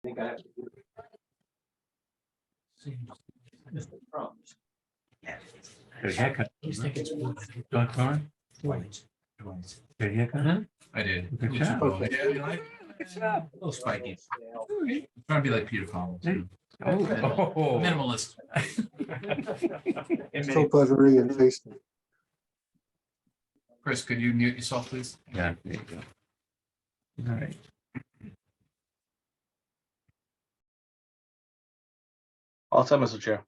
think I have to do Good haircut. I think it's Don Curran? white. Good haircut? Uh-huh. I did. Good job. Yeah, you like, Good job. a little spiky. Trying to be like Peter Collins. Oh. Minimalist. So buttery and tasty. Chris, could you mute yourself, please? Yeah, there you go. All right. All set, Mr. Chair.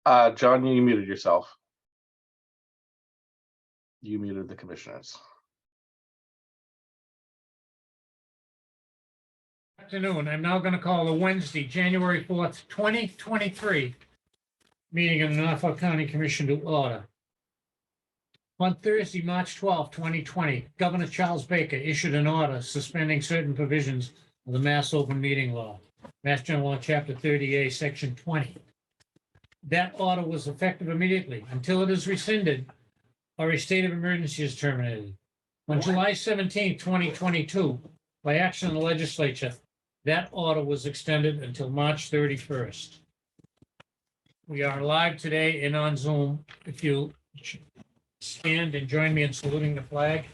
John, you muted yourself. You muted the commissioners. Afternoon. I'm now going to call the Wednesday, January 4th, 2023 meeting of the Norfolk County Commission to order. On Thursday, March 12th, 2020, Governor Charles Baker issued an order suspending certain provisions of the Mass Open Meeting Law, Mass General Law, Chapter 30A, Section 20. That order was effective immediately until it is rescinded or a state of emergency is terminated. On July 17th, 2022, by action of the legislature, that order was extended until March 31st. We are live today and on Zoom. If you stand and join me in saluting the flag.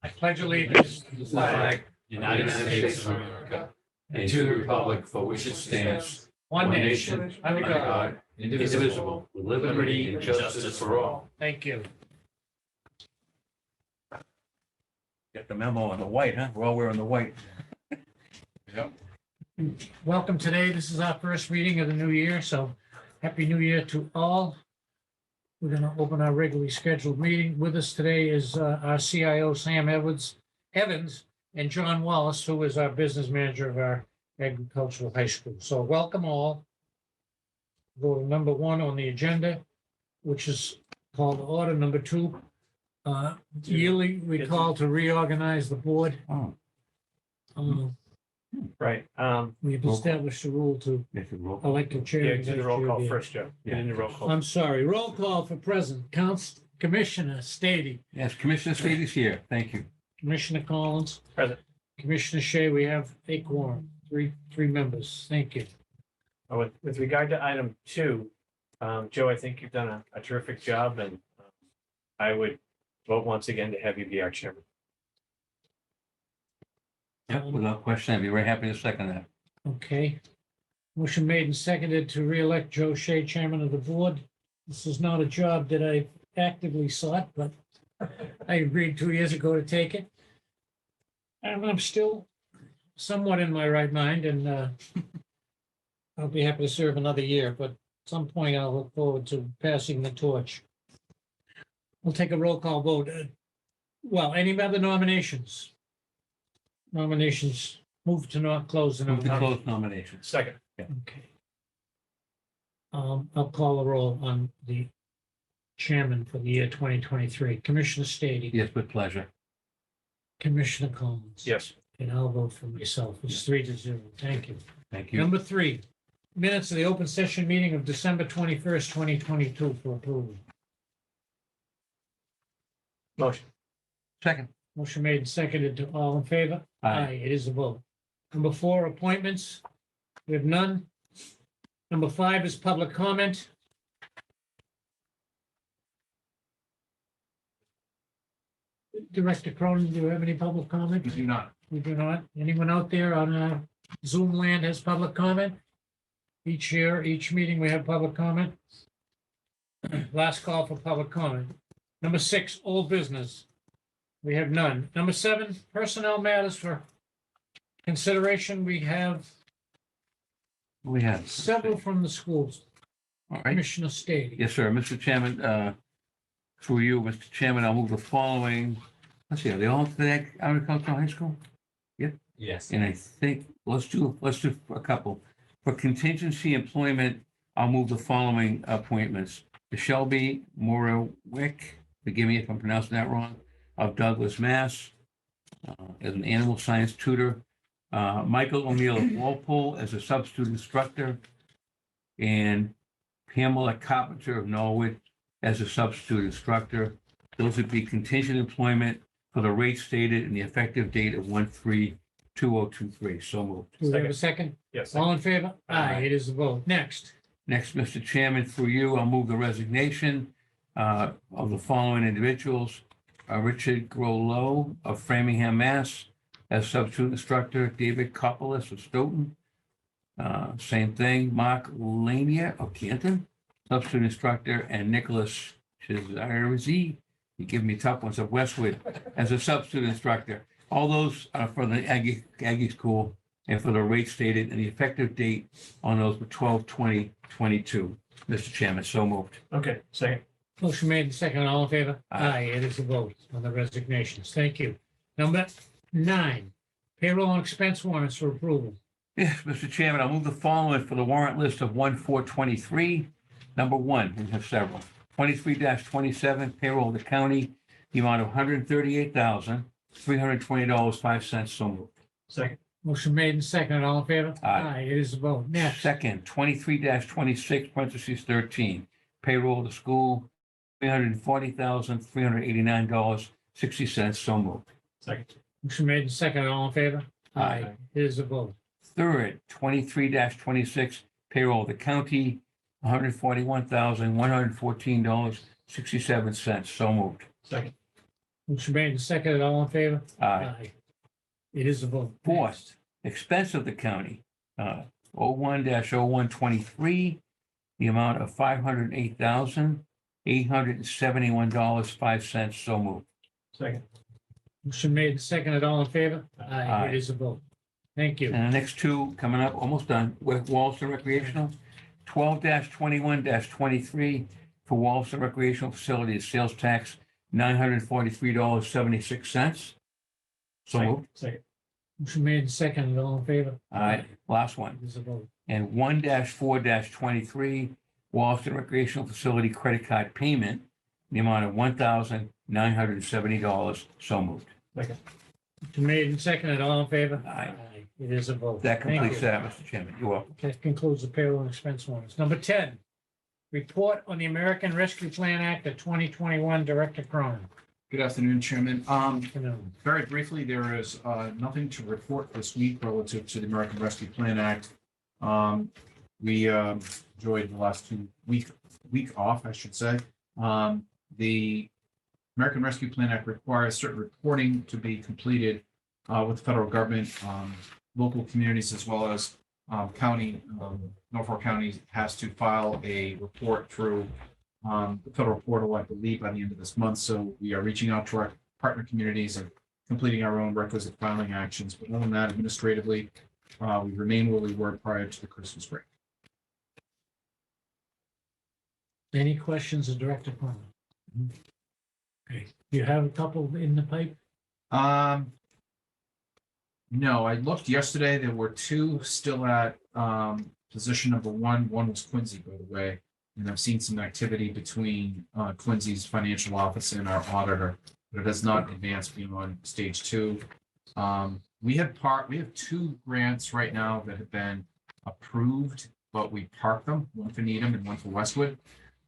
I pledge allegiance to the flag, United States of America, and to the republic for which it stands, one nation, under God, indivisible, with liberty and justice for all. Thank you. Get the memo on the white, huh? We're all wearing the white. Yep. Welcome today. This is our first meeting of the new year, so Happy New Year to all. We're going to open our regularly scheduled meeting. With us today is our CIO, Sam Evans, and John Wallace, who is our business manager of our agricultural high school. So welcome all. Go to number 1 on the agenda, which is called order. Number 2, yearly recall to reorganize the board. Oh, Right, We've Roll call. established a rule to make it roll. elect a chair. yeah, and do the vice roll chair call there. first, Joe. Get in the roll call. I'm sorry. Roll call for present. Commissioner Stady, Yes, Commissioner State is here. Thank you. Commissioner Collins. Present. Commissioner Shea, we have a quorum, three members. Thank you. With regard to item 2, Joe, I think you've done a terrific job, and I would vote once again to have you be our chairman. Yep, without question, I'd be very happy to second that. Okay. Motion made and seconded to re-elect Joe Shea, chairman of the board. This is not a job that I actively sought, but I agreed 2 years ago to take it. And I'm still somewhat in my right mind, and I'll be happy to serve another year, but at some point I'll look forward to passing the torch. We'll take a roll call vote. Well, any other nominations? Nominations, move to not close the Move to nomination. close nominations. Second, Okay. I'll call a roll on the chairman for the year 2023. Commissioner Stady. Yes, with pleasure. Commissioner Collins. yes, And I'll vote for myself. It's 3-0. Thank you. Thank you. Number 3, minutes of the open session meeting of December 21st, 2022 for approval. motion, Second. Motion made and seconded to all in favor? Aye. It is a vote. Number 4, appointments. We have none. Number 5 is public comment. Director Cronin, do you have any public comment? We do not. We do not. Anyone out there on Zoom land has public comment? Each year, each meeting, we have public comment. Last call for public comment. Number 6, old business. We have none. Number 7, personnel matters for consideration. We have We have. several from the schools. All right. Commissioner Stady. Yes, sir. Mr. Chairman, through you, Mr. Chairman, I'll move the following. Let's see, are they all to the agricultural high school? Yes. And I think, let's do a couple. For contingency employment, I'll move the following appointments. Shelby Morowick, forgive me if I'm pronouncing that wrong, of Douglas, Mass, as an animal science tutor. Michael O'Neill of Walpole as a substitute instructor. And Pamela Carpenter of Norwood as a substitute instructor. Those would be contingent employment for the rate stated and the effective date of 1/3/2023. So moved. Do we have a second? Yes. All in favor? Aye. It is a vote. Next. Next, Mr. Chairman, for you, I'll move the resignation of the following individuals. Richard Grollo of Framingham, Mass. As substitute instructor, David Copolis of Stoughton. Same thing, Mark Lanier of Canton, substitute instructor, and Nicholas Chizarzi, you give me tough ones, of Westwood, as a substitute instructor. All those are for the Aggie School and for the rate stated and the effective date on those were 12/20/22. Mr. Chairman, so moved. Okay, second. Motion made and second. All in favor? Aye. It is a vote on the resignations. Thank you. Number 9, payroll and expense warrants for approval. Yes, Mr. Chairman, I'll move the following for the warrant list of 1/4/23. Number 1, we have several. 23-27 payroll of the county, the amount of $138,320.05. So moved. Second. Motion made and second. All in favor? Aye. It is a vote. Next. Second, 23-26, parentheses 13, payroll of the school, $340,389.60. So moved. Second. Motion made and second. All in favor? Aye. It is a vote. Third, 23-26, payroll of the county, $141,114.67. So moved. Second. Motion made and second. All in favor? Aye. It is a vote. Fourth, expense of the county, 01-0123, the amount of $508,871.05. So moved. Second. Motion made and seconded. All in favor? Aye. It is a vote. Thank you. And the next two coming up, almost done, with Wallaston Recreational, 12-21-23 for Wallaston Recreational Facility, sales tax, $943.76. So moved. Second. Motion made and seconded. All in favor? All right, last one. It is a vote. And 1-4-23, Wallaston Recreational Facility credit card payment, the amount of $1,970. So moved. Second. Motion made and seconded. All in favor? Aye. It is a vote. That Thank completes you. that, Mr. Chairman. You're welcome. That concludes the payroll and expense warrants. Number 10, report on the American Rescue Plan Act of 2021, Director Cronin. Good afternoon, Chairman. Afternoon. Very briefly, there is nothing to report this week relative to the American Rescue Plan Act. We enjoyed the last week off, I should say. The American Rescue Plan Act requires certain reporting to be completed with the federal government, local communities, as well as county. Norfolk County has to file a report through the federal portal, I believe, by the end of this month. So we are reaching out to our partner communities and completing our own requisite filing actions. But other than that, administratively, we remain where we were prior to the Christmas break. Any questions of Director Cronin? Okay, you have a couple in the pipe? No, I looked yesterday. There were 2 still at position number 1. One was Quincy, by the way. And I've seen some activity between Quincy's financial officer and our auditor, but it has not advanced beyond stage 2. We have 2 grants right now that have been approved, but we parked them, one for Needham and one for Westwood,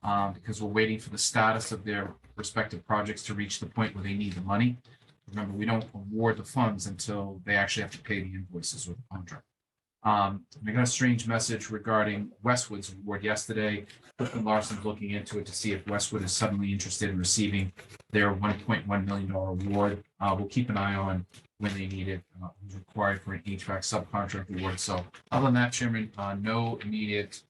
because we're waiting for the status of their respective projects to reach the point where they need the money. Remember, we don't award the funds until they actually have to pay the invoices or the contract. I got a strange message regarding Westwood's award yesterday. Clifton Larson's looking into it to see if Westwood is suddenly interested in receiving their $1.1 million award. We'll keep an eye on when they need it. It's required for an HVAC subcontract award. So other than that, Chairman, no immediate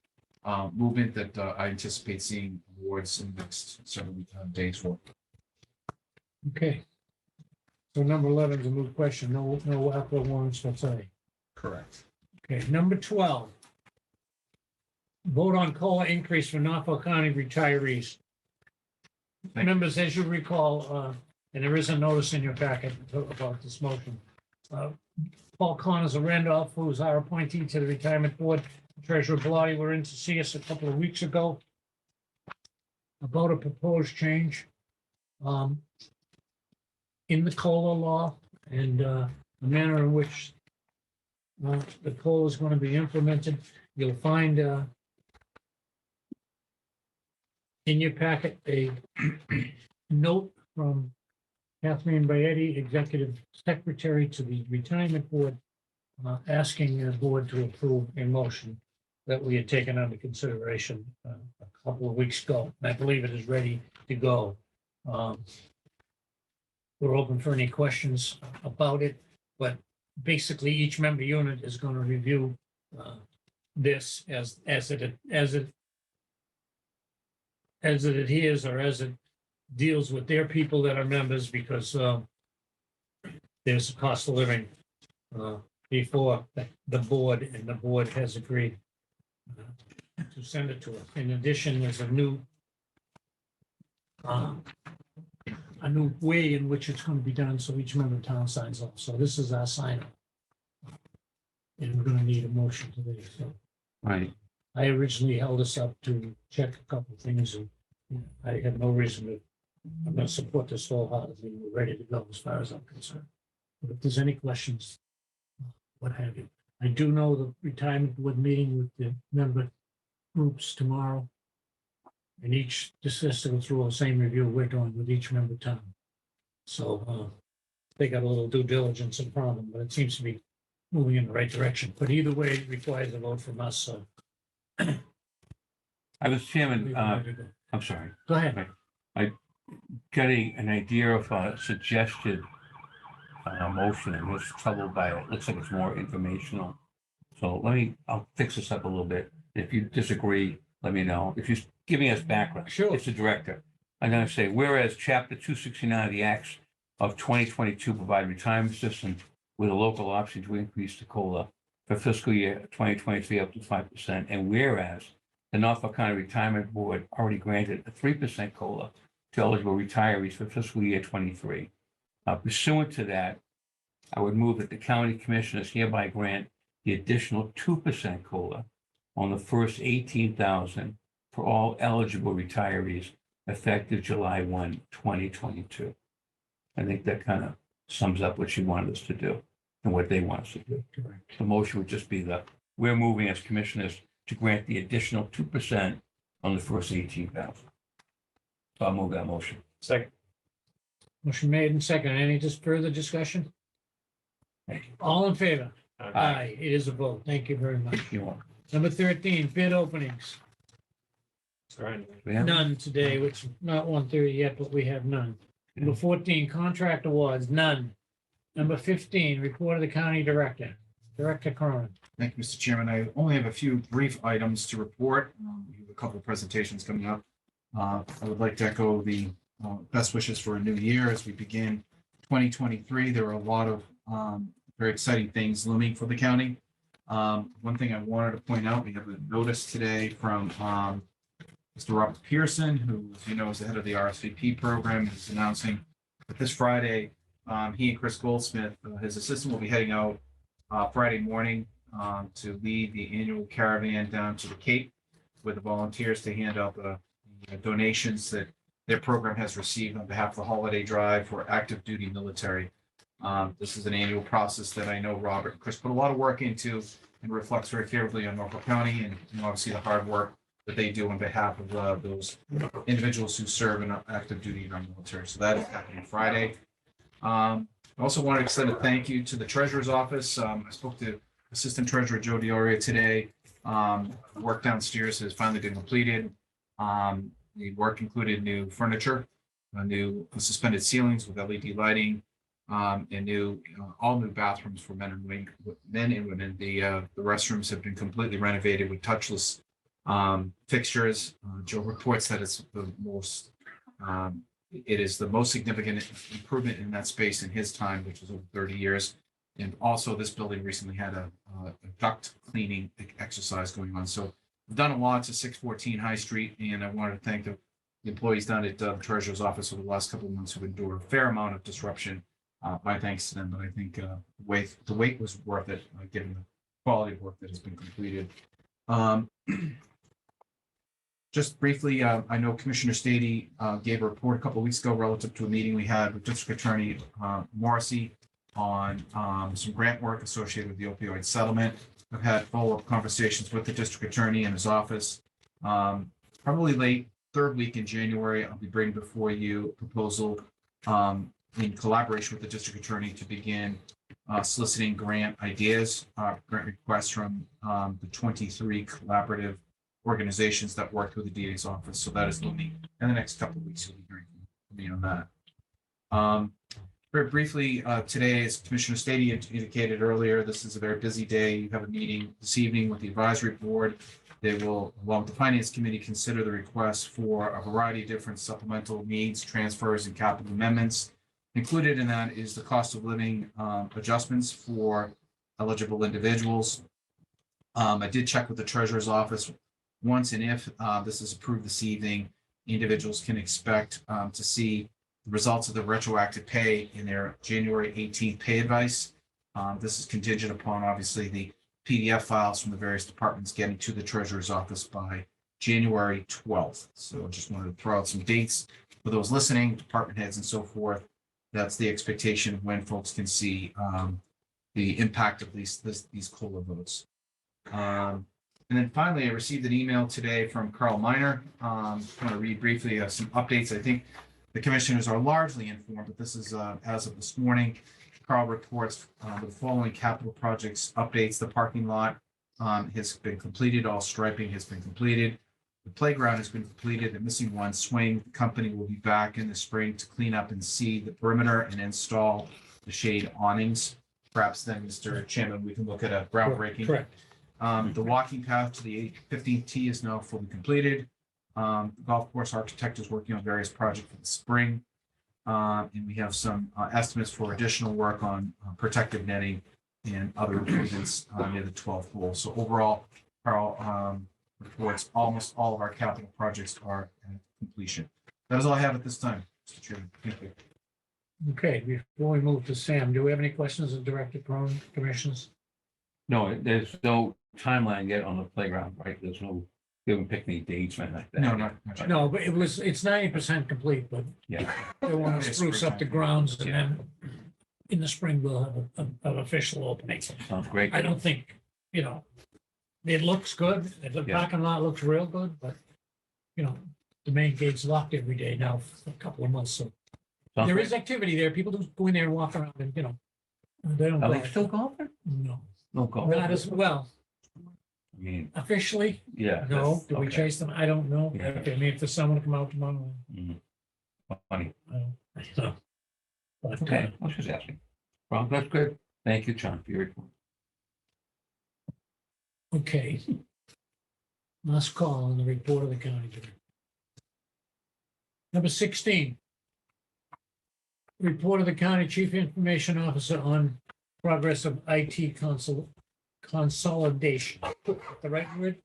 movement that I anticipate seeing awards in the next several days for. Okay. So number 11 is a moot question. No ARPA warrants for today. Correct. Okay, number 12. Vote on COLA increase for Norfolk County retirees. Thank you. Members, as you recall, and there is a notice in your packet about this motion. Paul Connors of Randolph, who is our appointee to the retirement board, Treasurer Bellotti were in to see us a couple of weeks ago about a proposed change in the COLA law and the manner in which the COLA is going to be implemented. You'll find in your packet a note from Kathleen Bayetti, Executive Secretary to the Retirement Board, asking the board to approve a motion that we had taken under consideration a couple of weeks ago. And I believe it is ready to go. We're open for any questions about it, but basically each member unit is going to review this as it adheres or as it deals with their people that are members, because there's a cost of living before the board, and the board has agreed to send it to us. In addition, there's a new way in which it's going to be done, so each member of town signs off. So this is our sign off. And we're going to need a motion today, so. Right. I originally held us up to check a couple of things, and I have no reason to, I'm going to support this wholeheartedly. We're ready to go as far as I'm concerned. But if there's any questions, what have you. I do know the retirement board meeting with the member groups tomorrow. And each just has to go through the same review we're doing with each member town. So they got a little due diligence in front of them, but it seems to be moving in the right direction. But either way, it requires a vote from us, so. I was Chairman, we're ready to go. I'm sorry, Go ahead. getting an idea of a suggested motion, and was troubled by it. Looks like it's more informational. So I'll fix this up a little bit. If you disagree, let me know. If you're giving us background. Sure. It's the director. I'm going to say, whereas Chapter 269 of the Acts of 2022 provide retirement system with a local option to increase the COLA for fiscal year 2023 up to 5%. And whereas the Norfolk County Retirement Board already granted a 3% COLA to eligible retirees for fiscal year 23. Pursuant to that, I would move that the county commissioners hereby grant the additional 2% COLA on the first 18,000 for all eligible retirees effective July 1, 2022. I think that kind of sums up what she wanted us to do and what they want us to do. The motion would just be we're moving as commissioners to grant the additional 2% on the first 18,000. So I'll move that motion. Second. Motion made and second. Any just further discussion? Thank you. All in favor? Aye. Aye, it is a vote. Thank you very much. You want, Number 13, bid openings. All right. we have None today, which is not 1:30 yet, but we have none. Number 14, contract awards, none. Number 15, report of the county director. Director Cronin. Thank you, Mr. Chairman. I only have a few brief items to report. We have a couple of presentations coming up. I would like to echo the best wishes for a new year as we begin 2023. There are a lot of very exciting things looming for the county. One thing I wanted to point out, we have a notice today from Mr. Robert Pearson, who, as you know, is the head of the RSVP program. He's announcing that this Friday, he and Chris Goldsmith, his assistant, will be heading out Friday morning to lead the annual caravan down to the Cape with the volunteers to hand out the donations that their program has received on behalf of the holiday drive for active duty military. This is an annual process that I know Robert and Chris put a lot of work into and reflects very favorably on Norfolk County and obviously the hard work that they do on behalf of those individuals who serve in active duty in our military. So that is happening Friday. I also want to extend a thank you to the Treasurer's Office. I spoke to Assistant Treasurer Joe Dioria today. Work downstairs has finally been completed. The work included new furniture, new suspended ceilings with LED lighting, and all new bathrooms for men and women. The restrooms have been completely renovated with touchless fixtures. Joe reports that it's the most significant improvement in that space in his time, which was over 30 years. And also this building recently had a duct cleaning exercise going on. So we've done a lot to 614 High Street, and I wanted to thank the employees down at the Treasurer's Office over the last couple of months who've endured a fair amount of disruption. My thanks to them, but I think the wait was worth it, given the quality of work that has been completed. Just briefly, I know Commissioner Stady gave a report a couple of weeks ago relative to a meeting we had with District Attorney Morrissey on some grant work associated with the opioid settlement. I've had follow-up conversations with the District Attorney and his office. Probably late third week in January, I'll be bringing before you a proposal in collaboration with the district attorney to begin soliciting grant ideas, grant requests from the 23 collaborative organizations that work with the DA's office. So that is looming in the next couple of weeks. You'll be hearing from me on that. Very briefly, today, as Commissioner Stady indicated earlier, this is a very busy day. You have a meeting this evening with the advisory board. They will, along with the finance committee, consider the request for a variety of different supplemental needs, transfers, and capital amendments. Included in that is the cost of living adjustments for eligible individuals. I did check with the treasurer's office. Once and if this is approved this evening, individuals can expect to see the results of the retroactive pay in their January 18th pay advice. This is contingent upon, obviously, the PDF files from the various departments getting to the treasurer's office by January 12th. So I just wanted to throw out some dates for those listening, department heads and so forth. That's the expectation of when folks can see the impact of these COLA votes. And then finally, I received an email today from Carl Miner. I'm going to read briefly some updates. I think the commissioners are largely informed, but this is as of this morning. Carl reports the following capital projects updates. The parking lot has been completed. All striping has been completed. The playground has been completed. The missing one swing company will be back in the spring to clean up and seed the perimeter and install the shade awnings. Perhaps then, Mr. Chairman, we can look at a groundbreaking. Correct. The walking path to the 15th tee is now fully completed. The golf course architect is working on various projects for the spring. And we have some estimates for additional work on protective netting and other improvements near the 12th hole. So overall, Carl reports almost all of our capital projects are at completion. That is all I have at this time, Mr. Chairman. Thank you. Okay, before we move to Sam, do we have any questions of Director Cronin, commissions? No, there's no timeline yet on the playground, right? There's no, they haven't picked any dates or anything like that. No, not yet. No, but it's 90% complete, but Yeah, they want to spruce up the grounds and then in the spring we'll have an official opening. sounds great. I don't think, it looks good. The Yeah. parking lot looks real good, but, the main gate's locked every day now for a couple of months. So Sounds there great. is activity there. People do go in there and walk around and, they don't Are they go. still golfing? No, No golf. not as well. I mean, Officially, yeah. no. that's- Do we okay. chase them? I don't know. Yeah. I mean, if there's someone to come out tomorrow, Mhm. Funny. I don't know. But, Okay, I was just asking. Well, that's good. Thank you, John, for your report. okay. Last call on the report of the county director. Number 16. Report of the county chief information officer on progress of IT consolidation. The right word?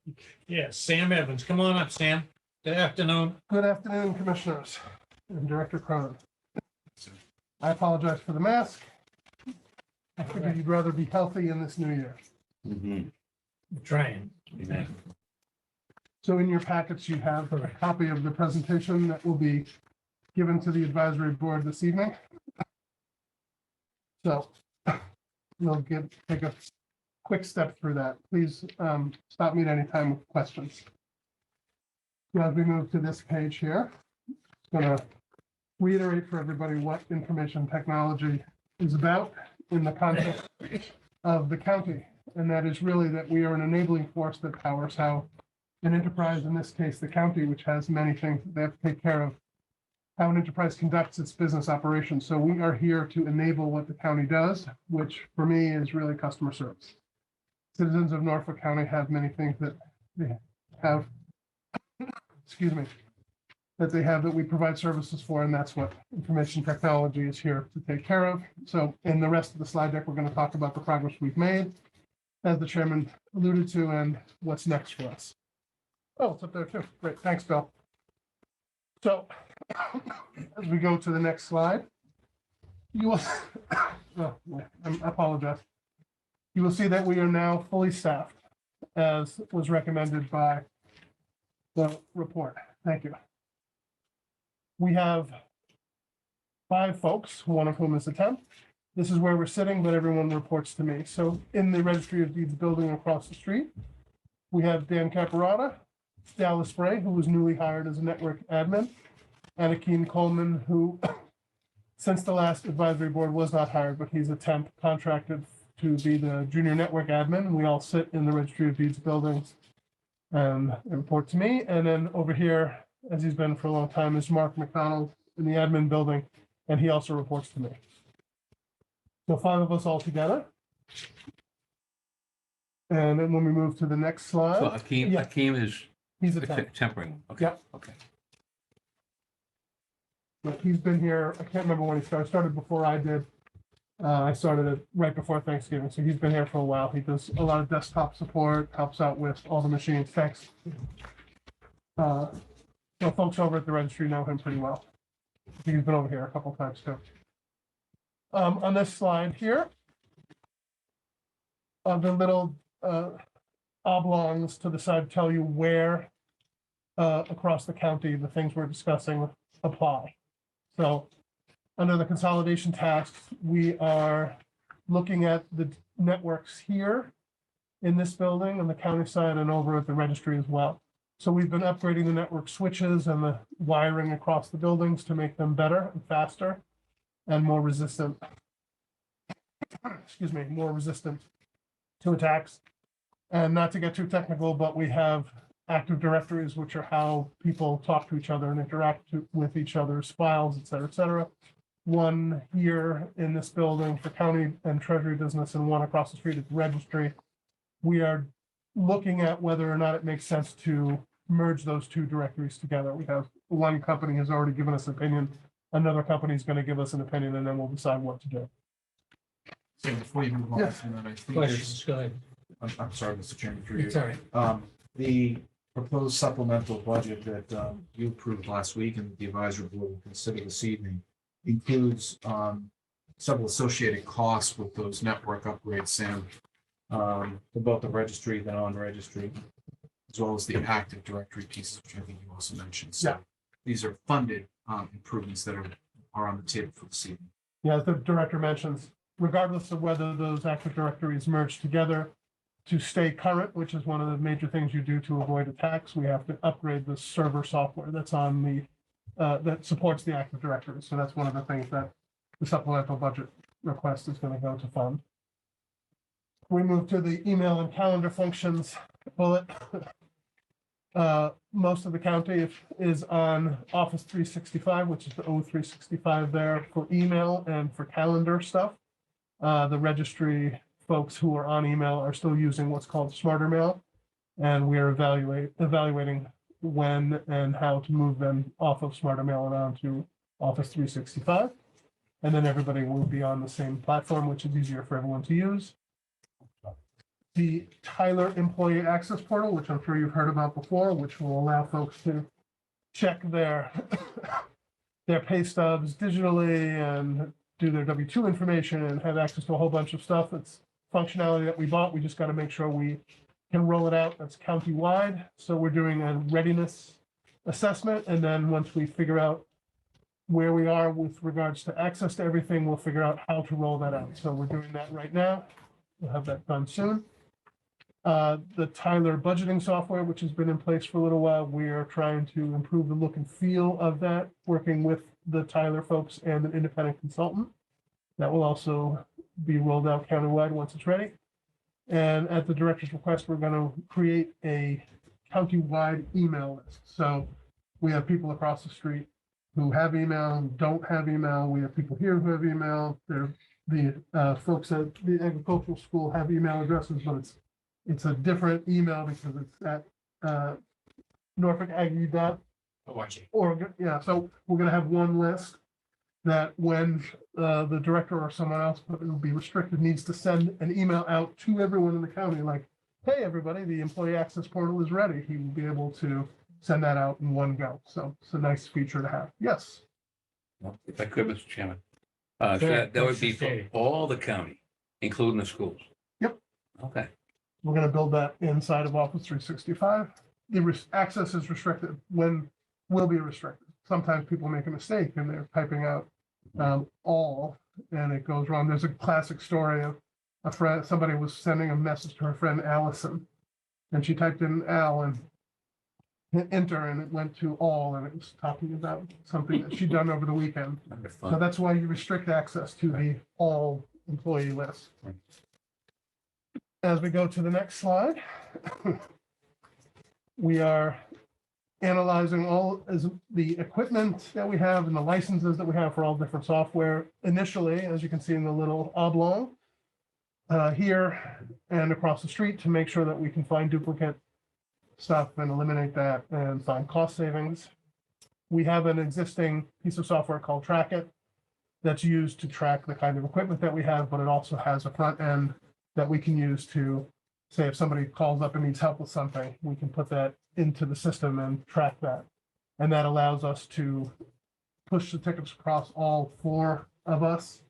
Yes, Sam Evans. Come on up, Sam. Good afternoon. Good afternoon, Commissioners and Director Cronin. I apologize for the mask. I figured you'd rather be healthy in this new year. Mhm. We're trying. Amen. So in your packets, you have a copy of the presentation that will be given to the advisory board this evening. So we'll take a quick step through that. Please stop me at any time with questions. So as we move to this page here, I'm going to reiterate for everybody what information technology is about in the context of the county. And that is really that we are an enabling force that powers how an enterprise, in this case, the county, which has many things that they have to take care of, how an enterprise conducts its business operations. So we are here to enable what the county does, which for me is really customer service. Citizens of Norfolk County have many things that they have, excuse me, that we provide services for, and that's what information technology is here to take care of. So in the rest of the slide deck, we're going to talk about the progress we've made, as the chairman alluded to, and what's next for us. Oh, it's up there too. Great. Thanks, Bill. So as we go to the next slide, you will, oh, I apologize. You will see that we are now fully staffed, as was recommended by the report. Thank you. We have 5 folks, one of whom is a temp. This is where we're sitting, but everyone reports to me. So in the Registry of Deeds building across the street, we have Dan Caparata, Dallas Spray, who was newly hired as a network admin, Anna Keen Coleman, who since the last advisory board was not hired, but he's a temp contracted to be the junior network admin. We all sit in the Registry of Deeds buildings and report to me. And then over here, as he's been for a long time, is Mark McDonald in the admin building, and he also reports to me. So 5 of us all together. And then when we move to the next So slide, Yeah. Akeem is he's a temp. tempering. Okay, Yep. okay. But he's been here, I can't remember when he started before I did. I started it right before Thanksgiving, so he's been here for a while. He does a lot of desktop support, helps out with all the machines. Thanks. So folks over at the registry know him pretty well. I think he's been over here a couple times too. On this slide here, the little oblongs to the side tell you where across the county the things we're discussing apply. So under the consolidation tasks, we are looking at the networks here in this building on the county side and over at the registry as well. So we've been upgrading the network switches and the wiring across the buildings to make them better and faster and more resistant. Excuse me, more resistant to attacks. And not to get too technical, but we have active directories, which are how people talk to each other and interact with each other's files, et cetera, et cetera. One here in this building for county and treasury business and one across the street at the registry. We are looking at whether or not it makes sense to merge those 2 directories together. We have one company has already given us an opinion. Another company is going to give us an opinion, and then we'll decide what to do. So before you move on Yes. from that, I think Questions, there's, go ahead. I'm sorry, Mr. Chairman, through you. It's all right. The proposed supplemental budget that you approved last week and the advisory board will consider this evening includes several associated costs with those network upgrades, Sam, for both the registry, the non-registry, as well as the active directory pieces, which I think you also mentioned. So Yeah. these are funded improvements that are on the table for this evening. Yeah, as the director mentions, regardless of whether those active directories merge together, to stay current, which is one of the major things you do to avoid attacks, we have to upgrade the server software that's on the that supports the active directory. So that's one of the things that the supplemental budget request is going to go to fund. We move to the email and calendar functions bullet. Most of the county is on Office 365, which is the O365 there for email and for calendar stuff. The registry folks who are on email are still using what's called Smarter Mail, and we are evaluating when and how to move them off of Smarter Mail and onto Office 365. And then everybody will be on the same platform, which is easier for everyone to use. The Tyler Employee Access Portal, which I'm sure you've heard about before, which will allow folks to check their pay stubs digitally and do their W-2 information and have access to a whole bunch of stuff. It's functionality that we bought. We just got to make sure we can roll it out. That's county-wide. So we're doing a readiness assessment. And then once we figure out where we are with regards to access to everything, we'll figure out how to roll that out. So we're doing that right now. We'll have that done soon. The Tyler budgeting software, which has been in place for a little while, we are trying to improve the look and feel of that, working with the Tyler folks and an independent consultant. That will also be rolled out countywide once it's ready. And at the director's request, we're going to create a countywide email list. So we have people across the street who have email, don't have email. We have people here who have email. The folks at the agricultural school have email addresses, but it's a different email because it's at Norfolk Aggie.org. Yeah, so we're going to have one list that when the director or someone else, but it will be restricted, needs to send an email out to everyone in the county, like, hey, everybody, the employee access portal is ready. He will be able to send that out in one go. So it's a nice feature to have. Yes. If I could, Mr. Chairman. So Sure. that would be for all the county, including the schools. Yep. Okay. We're going to build that inside of Office 365. The access is restricted when will be restricted. Sometimes people make a mistake and they're typing out all and it goes wrong. There's a classic story of a friend, somebody was sending a message to her friend Allison and she typed in Al and hit enter and it went to all, and it was talking about something that she'd done over the weekend. So that's why you restrict access to the all employee list. As we go to the next slide, we are analyzing all as the equipment that we have and the licenses that we have for all different software. Initially, as you can see in the little oblong here and across the street, to make sure that we can find duplicate stuff and eliminate that and find cost savings. We have an existing piece of software called Track It that's used to track the kind of equipment that we have, but it also has a front end that we can use to say if somebody calls up and needs help with something, we can put that into the system and track that. And that allows us to push the tickets across all 4 of us,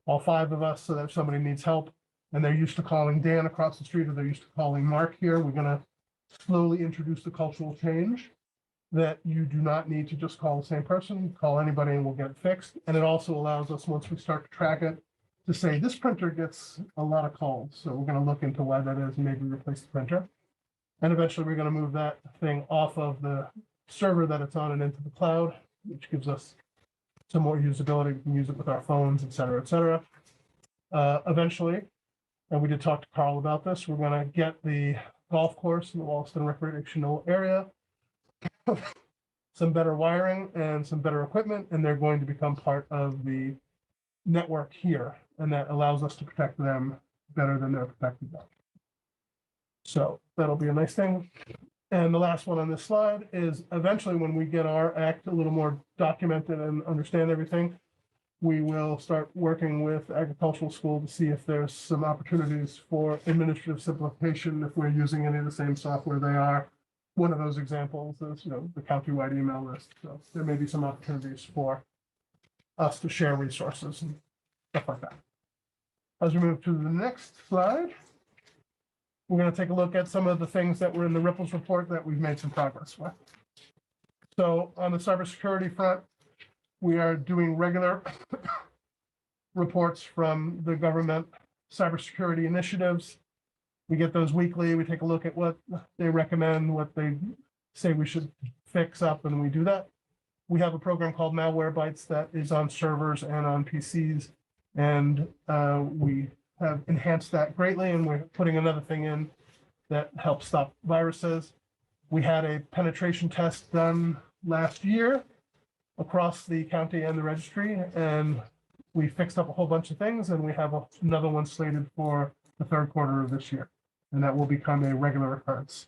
all 5 of us, so that if somebody needs help and they're used to calling Dan across the street or they're used to calling Mark here, we're going to slowly introduce the cultural change that you do not need to just call the same person, call anybody and we'll get it fixed. And it also allows us, once we start to track it, to say this printer gets a lot of calls. So we're going to look into why that is and maybe replace the printer. And eventually we're going to move that thing off of the server that it's on and into the cloud, which gives us some more usability. We can use it with our phones, et cetera, et cetera. Eventually, and we did talk to Carl about this, we're going to get the golf course in the Wallaston recreational area some better wiring and some better equipment, and they're going to become part of the network here, and that allows us to protect them better than they're protected now. So that'll be a nice thing. And the last one on this slide is eventually when we get our act a little more documented and understand everything, we will start working with agricultural school to see if there's some opportunities for administrative simplification if we're using any of the same software they are. One of those examples is, the county-wide email list. So there may be some opportunities for us to share resources and stuff like that. As we move to the next slide, we're going to take a look at some of the things that were in the Ripples report that we've made some progress with. So on the cybersecurity front, we are doing regular reports from the government cybersecurity initiatives. We get those weekly. We take a look at what they recommend, what they say we should fix up, and we do that. We have a program called Malwarebytes that is on servers and on PCs, and we have enhanced that greatly, and we're putting another thing in that helps stop viruses. We had a penetration test done last year across the county and the registry, and we fixed up a whole bunch of things, and we have another one slated for the third quarter of this year, and that will become a regular occurrence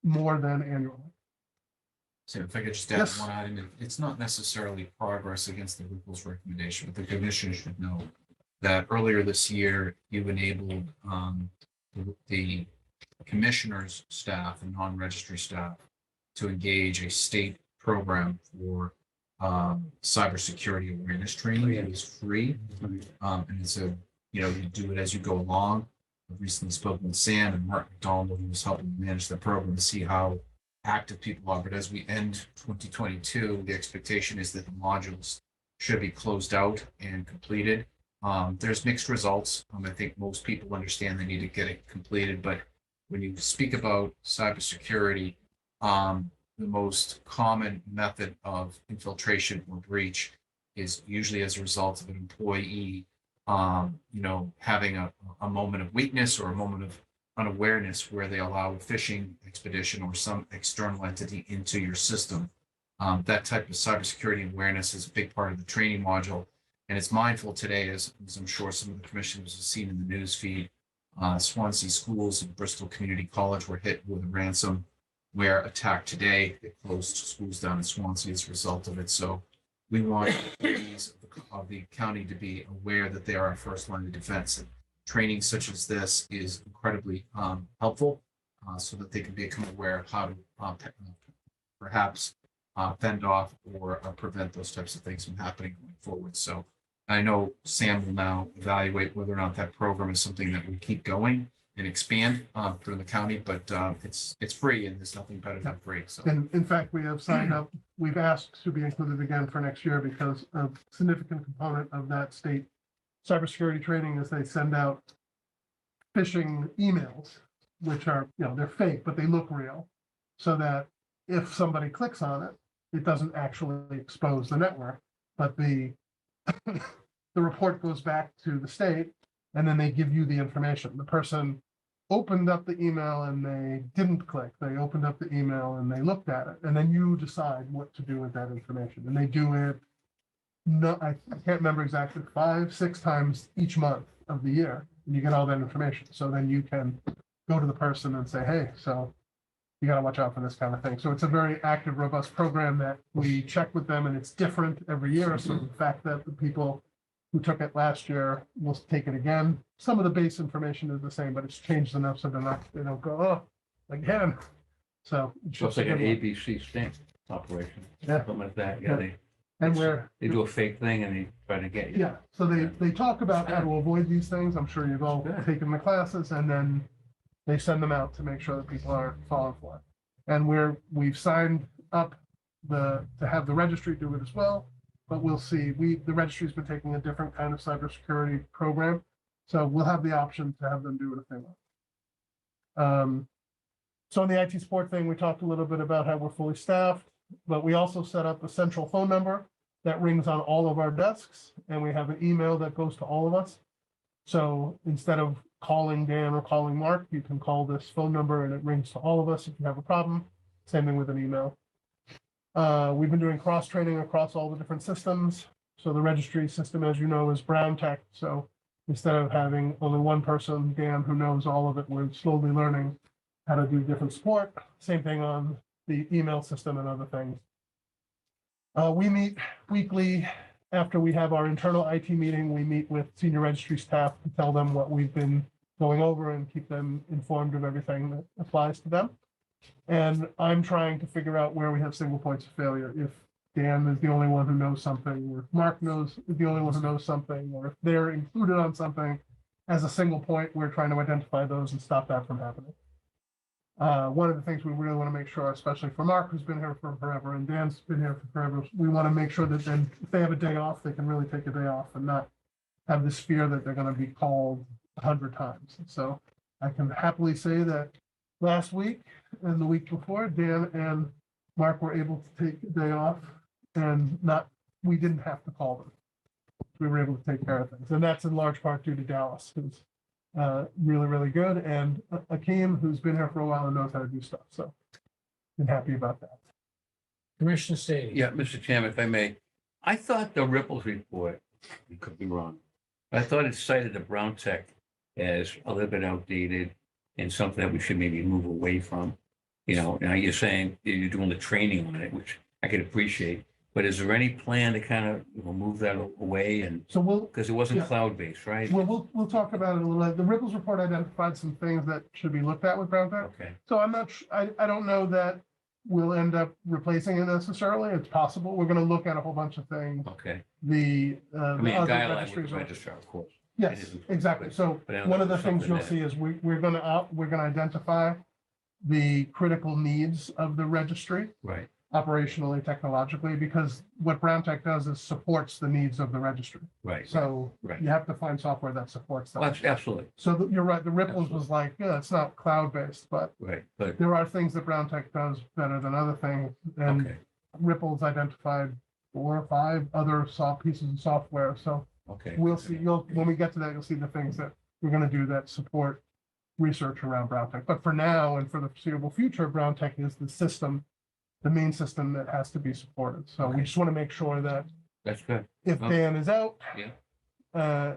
more than annually. So if I could just add Yes. one item, it's not necessarily progress against the Ripples recommendation, but the commission should know that earlier this year, you enabled the commissioner's staff and non-registry staff to engage a state program for cybersecurity awareness training. It is free. And it's you do it as you go along. I've recently spoken with Sam and Mark McDonald, who was helping manage the program, to see how active people are. But as we end 2022, the expectation is that the modules should be closed out and completed. There's mixed results. I think most people understand they need to get it completed, but when you speak about cybersecurity, the most common method of infiltration or breach is usually as a result of an employee, having a moment of weakness or a moment of unawareness where they allow a phishing expedition or some external entity into your system. That type of cybersecurity awareness is a big part of the training module. And it's mindful today, as I'm sure some of the commissioners have seen in the news feed, Swansea Schools and Bristol Community College were hit with a ransomware attack today. It closed schools down in Swansea as a result of it. So we want employees of the county to be aware that they are our first line of defense. And training such as this is incredibly helpful so that they can become aware of how to perhaps fend off or prevent those types of things from happening going forward. So I know Sam will now evaluate whether or not that program is something that we keep going and expand through the county, but it's free and there's nothing better than free. So, And in fact, we have signed up, we've asked to be included again for next year because a significant component of that state cybersecurity training is they send out phishing emails, which are, they're fake, but they look real. So that if somebody clicks on it, it doesn't actually expose the network, but the the report goes back to the state, and then they give you the information. The person opened up the email and they didn't click. They opened up the email and they looked at it, and then you decide what to do with that information. And they do it, no, I can't remember exactly, 5, 6 times each month of the year, and you get all that information. So then you can go to the person and say, hey, so you got to watch out for this kind of thing. So it's a very active, robust program that we check with them, and it's different every year. So the fact that the people who took it last year will take it again. Some of the base information is the same, but it's changed enough so they don't go, oh, again. So So it's like a an good one. ABC stamp operation, Yeah. something like that. Yeah. Yeah, they, And we're, they do a fake thing and they try to get you. yeah, so they talk about how to avoid these things. I'm sure you've all Good. taken the classes, and then they send them out to make sure that people aren't falling for it. And we've signed up to have the registry do it as well, but we'll see. The registry's been taking a different kind of cybersecurity program, so we'll have the option to have them do it if they want. So on the IT support thing, we talked a little bit about how we're fully staffed, but we also set up a central phone number that rings on all of our desks, and we have an email that goes to all of us. So instead of calling Dan or calling Mark, you can call this phone number and it rings to all of us if you have a problem. Same thing with an email. We've been doing cross training across all the different systems. So the registry system, as you know, is Brown Tech. So instead of having only one person, Dan, who knows all of it, we're slowly learning how to do different support. Same thing on the email system and other things. We meet weekly. After we have our internal IT meeting, we meet with senior registry staff to tell them what we've been going over and keep them informed of everything that applies to them. And I'm trying to figure out where we have single points of failure. If Dan is the only one who knows something, or if Mark is the only one who knows something, or if they're included on something as a single point, we're trying to identify those and stop that from happening. One of the things we really want to make sure, especially for Mark, who's been here for forever, and Dan's been here for forever, we want to make sure that then if they have a day off, they can really take a day off and not have this fear that they're going to be called 100 times. So I can happily say that last week and the week before, Dan and Mark were able to take a day off, and we didn't have to call them. We were able to take care of things. And that's in large part due to Dallas, who's really, really good, and Akeem, who's been here for a while and knows how to do stuff. So I'm happy about that. Commissioner Stady. Yeah, Mr. Chairman, if I may, I thought the Ripples report, you could be wrong, but I thought it cited the Brown Tech as a little bit outdated and something that we should maybe move away from. You know, now you're saying you're doing the training on it, which I could appreciate, but is there any plan to kind of move that away? And So because it wasn't Yeah. cloud-based, right? we'll talk about it a little. The Ripples report identified some things that should be looked at with Brown Tech. Okay, So I'm not, I don't know that we'll end up replacing it necessarily. It's possible. We're going to look at a whole bunch of things. okay. The I mean, other dialogue with registries the are- registrar, of course. Yes, It isn't- exactly. So but I don't one know of the if things there's you'll something see is we're going to identify the critical needs of the registry Right, operationally, technologically, because what Brown Tech does is supports the needs of the registry. right. So Right. you have to find software that supports Well, that. absolutely, So you're right. The Ripples was like, yeah, it's not cloud-based, but right, but, there are things that Brown Tech does better than other things. And okay, Ripples identified 4 or 5 other pieces of software. So okay. we'll see, when we get to that, you'll see the things that we're going to do that support research around Brown Tech. But for now and for the foreseeable future, Brown Tech is the system, the main system that has to be supported. So we Okay. just want to make sure that That's good. if Well, Dan is out, yeah.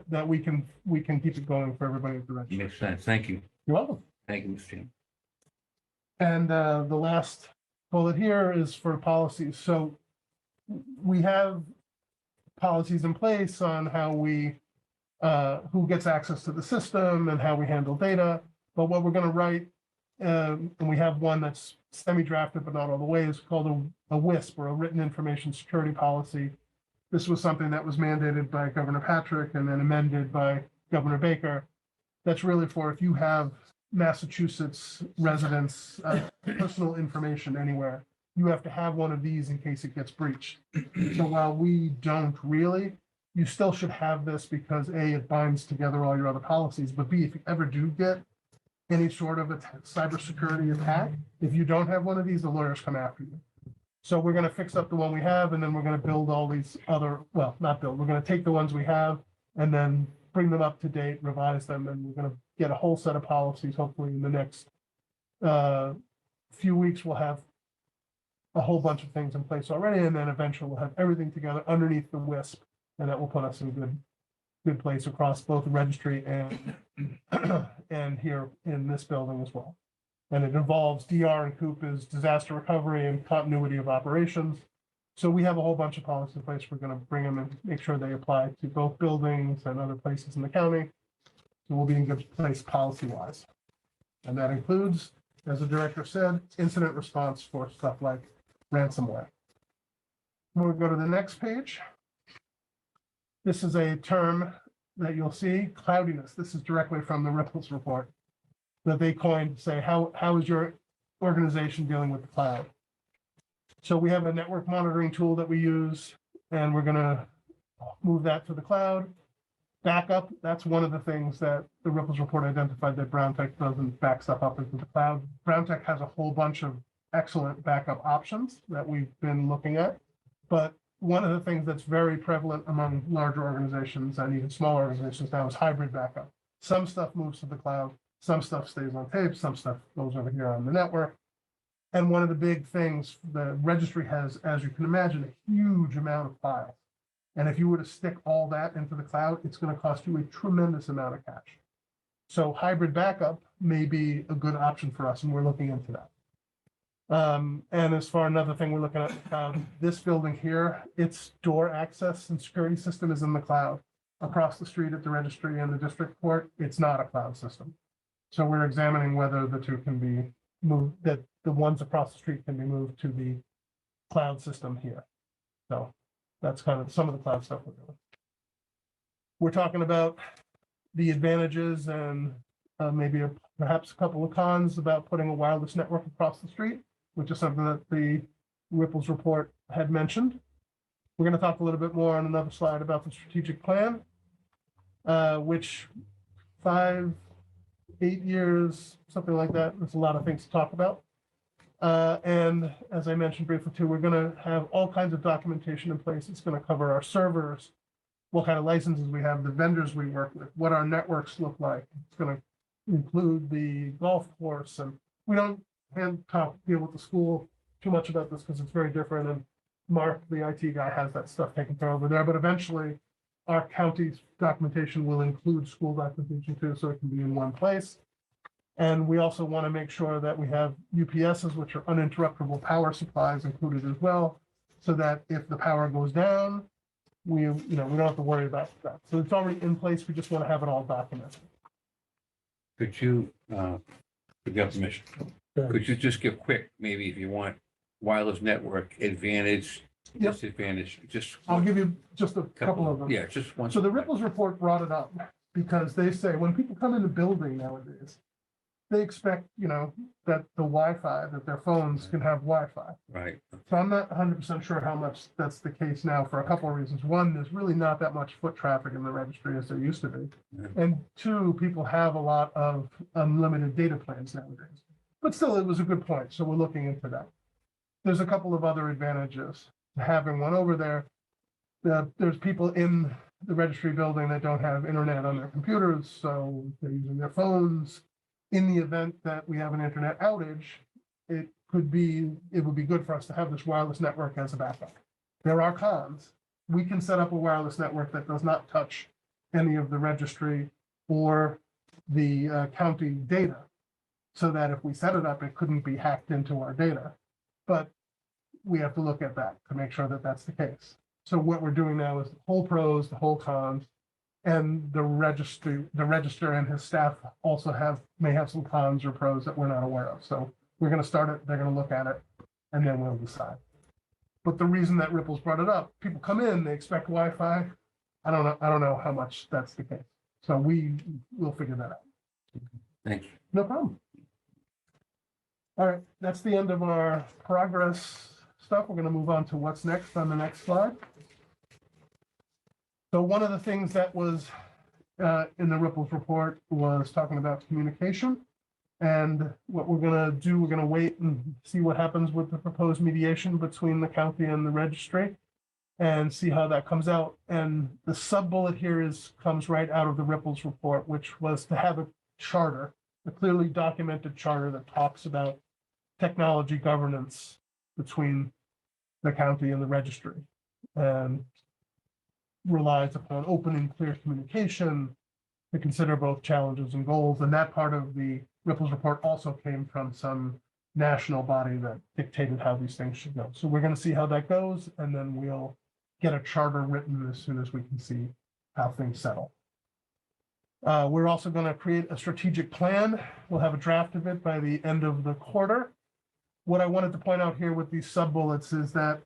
that we can keep it going for everybody at the registry. Makes sense. Thank you. You're welcome. Thank you, Mr. Chairman. And the last bullet here is for policies. So we have policies in place on how who gets access to the system and how we handle data. But what we're going to write, and we have one that's semi-drafted but not all the way, is called a WISP, or a Written Information Security Policy. This was something that was mandated by Governor Patrick and then amended by Governor Baker. That's really for if you have Massachusetts residents' personal information anywhere, you have to have one of these in case it gets breached. So while we don't really, you still should have this because A, it binds together all your other policies, but B, if you ever do get any sort of a cybersecurity attack. If you don't have one of these, the lawyers come after you. So we're gonna fix up the one we have, and then we're gonna build all these other, well, not build, we're gonna take the ones we have and then bring them up to date, revise them, and we're gonna get a whole set of policies, hopefully in the next few weeks, we'll have a whole bunch of things in place already, and then eventually we'll have everything together underneath the WISP, and that will put us in good place across both the registry and and here in this building as well. And it involves DR and COOP is disaster recovery and continuity of operations. So we have a whole bunch of policies in place. We're going to bring them and make sure they apply to both buildings and other places in the county. So we'll be in good place policy-wise. And that includes, as the director said, incident response for stuff like ransomware. We'll go to the next page. This is a term that you'll see, cloudiness. This is directly from the Ripples report that they coined to say, how is your organization dealing with the cloud? So we have a network monitoring tool that we use, and we're gonna move that to the cloud. Backup, that's one of the things that the Ripples report identified that Brown Tech doesn't back stuff up into the cloud. Brown Tech has a whole bunch of excellent backup options that we've been looking at. But one of the things that's very prevalent among larger organizations and even smaller organizations now is hybrid backup. Some stuff moves to the cloud, some stuff stays on tape, some stuff goes over here on the network. And one of the big things, the registry has, as you can imagine, a huge amount of files. And if you were to stick all that into the cloud, it's going to cost you a tremendous amount of cash. So hybrid backup may be a good option for us, and we're looking into that. And as far another thing we're looking at, this building here, its door access and security system is in the cloud. Across the street at the registry and the district court, it's not a cloud system. So we're examining whether the two can be moved, that the ones across the street can be moved to the cloud system here. So that's kind of some of the cloud stuff we're doing. We're talking about the advantages and perhaps a couple of cons about putting a wireless network across the street, which is something that the Ripples report had mentioned. We're going to talk a little bit more on another slide about the strategic plan, which 5, 8 years, something like that. There's a lot of things to talk about. And as I mentioned briefly too, we're going to have all kinds of documentation in place. It's going to cover our servers, what kind of licenses we have, the vendors we work with, what our networks look like. It's going to include the golf course, and we don't deal with the school too much about this because it's very different. And Mark, the IT guy, has that stuff taken care of over there. But eventually, our county's documentation will include school documentation too, so it can be in one place. And we also want to make sure that we have UPSs, which are uninterruptible power supplies, included as well, so that if the power goes down, we don't have to worry about that. So it's already in place. We just want to have it all documented. Could you, with your permission, could you just give quick, maybe if you want, wireless network advantage, Yep. disadvantage, just. I'll give you just a couple of them. Yeah, just one. So the Ripples report brought it up because they say when people come in the building nowadays, they expect, that the Wi-Fi, that their phones can have Wi-Fi. Right. So I'm not 100% sure how much that's the case now for a couple of reasons. One, there's really not that much foot traffic in the registry as there used to be. Yeah. And two, people have a lot of unlimited data plans nowadays. But still, it was a good point. So we're looking into that. There's a couple of other advantages to having one over there. There's people in the registry building that don't have internet on their computers, so they're using their phones. In the event that we have an internet outage, it would be good for us to have this wireless network as a backup. There are cons. We can set up a wireless network that does not touch any of the registry or the county data, so that if we set it up, it couldn't be hacked into our data. But we have to look at that to make sure that that's the case. So what we're doing now is the whole pros, the whole cons, and the register and his staff also may have some cons or pros that we're not aware of. So we're going to start it, they're going to look at it, and then we'll decide. But the reason that Ripples brought it up, people come in, they expect Wi-Fi. I don't know how much that's the case. So we'll figure that out. Thank you. No problem. All right, that's the end of our progress stuff. We're going to move on to what's next on the next slide. So one of the things that was in the Ripples report was talking about communication. And what we're gonna do, we're gonna wait and see what happens with the proposed mediation between the county and the registry and see how that comes out. And the sub-bullet here comes right out of the Ripples report, which was to have a charter, a clearly documented charter that talks about technology governance between the county and the registry, and relies upon open and clear communication to consider both challenges and goals. And that part of the Ripples report also came from some national body that dictated how these things should go. So we're going to see how that goes, and then we'll get a charter written as soon as we can see how things settle. We're also going to create a strategic plan. We'll have a draft of it by the end of the quarter. What I wanted to point out here with these sub-bullets is that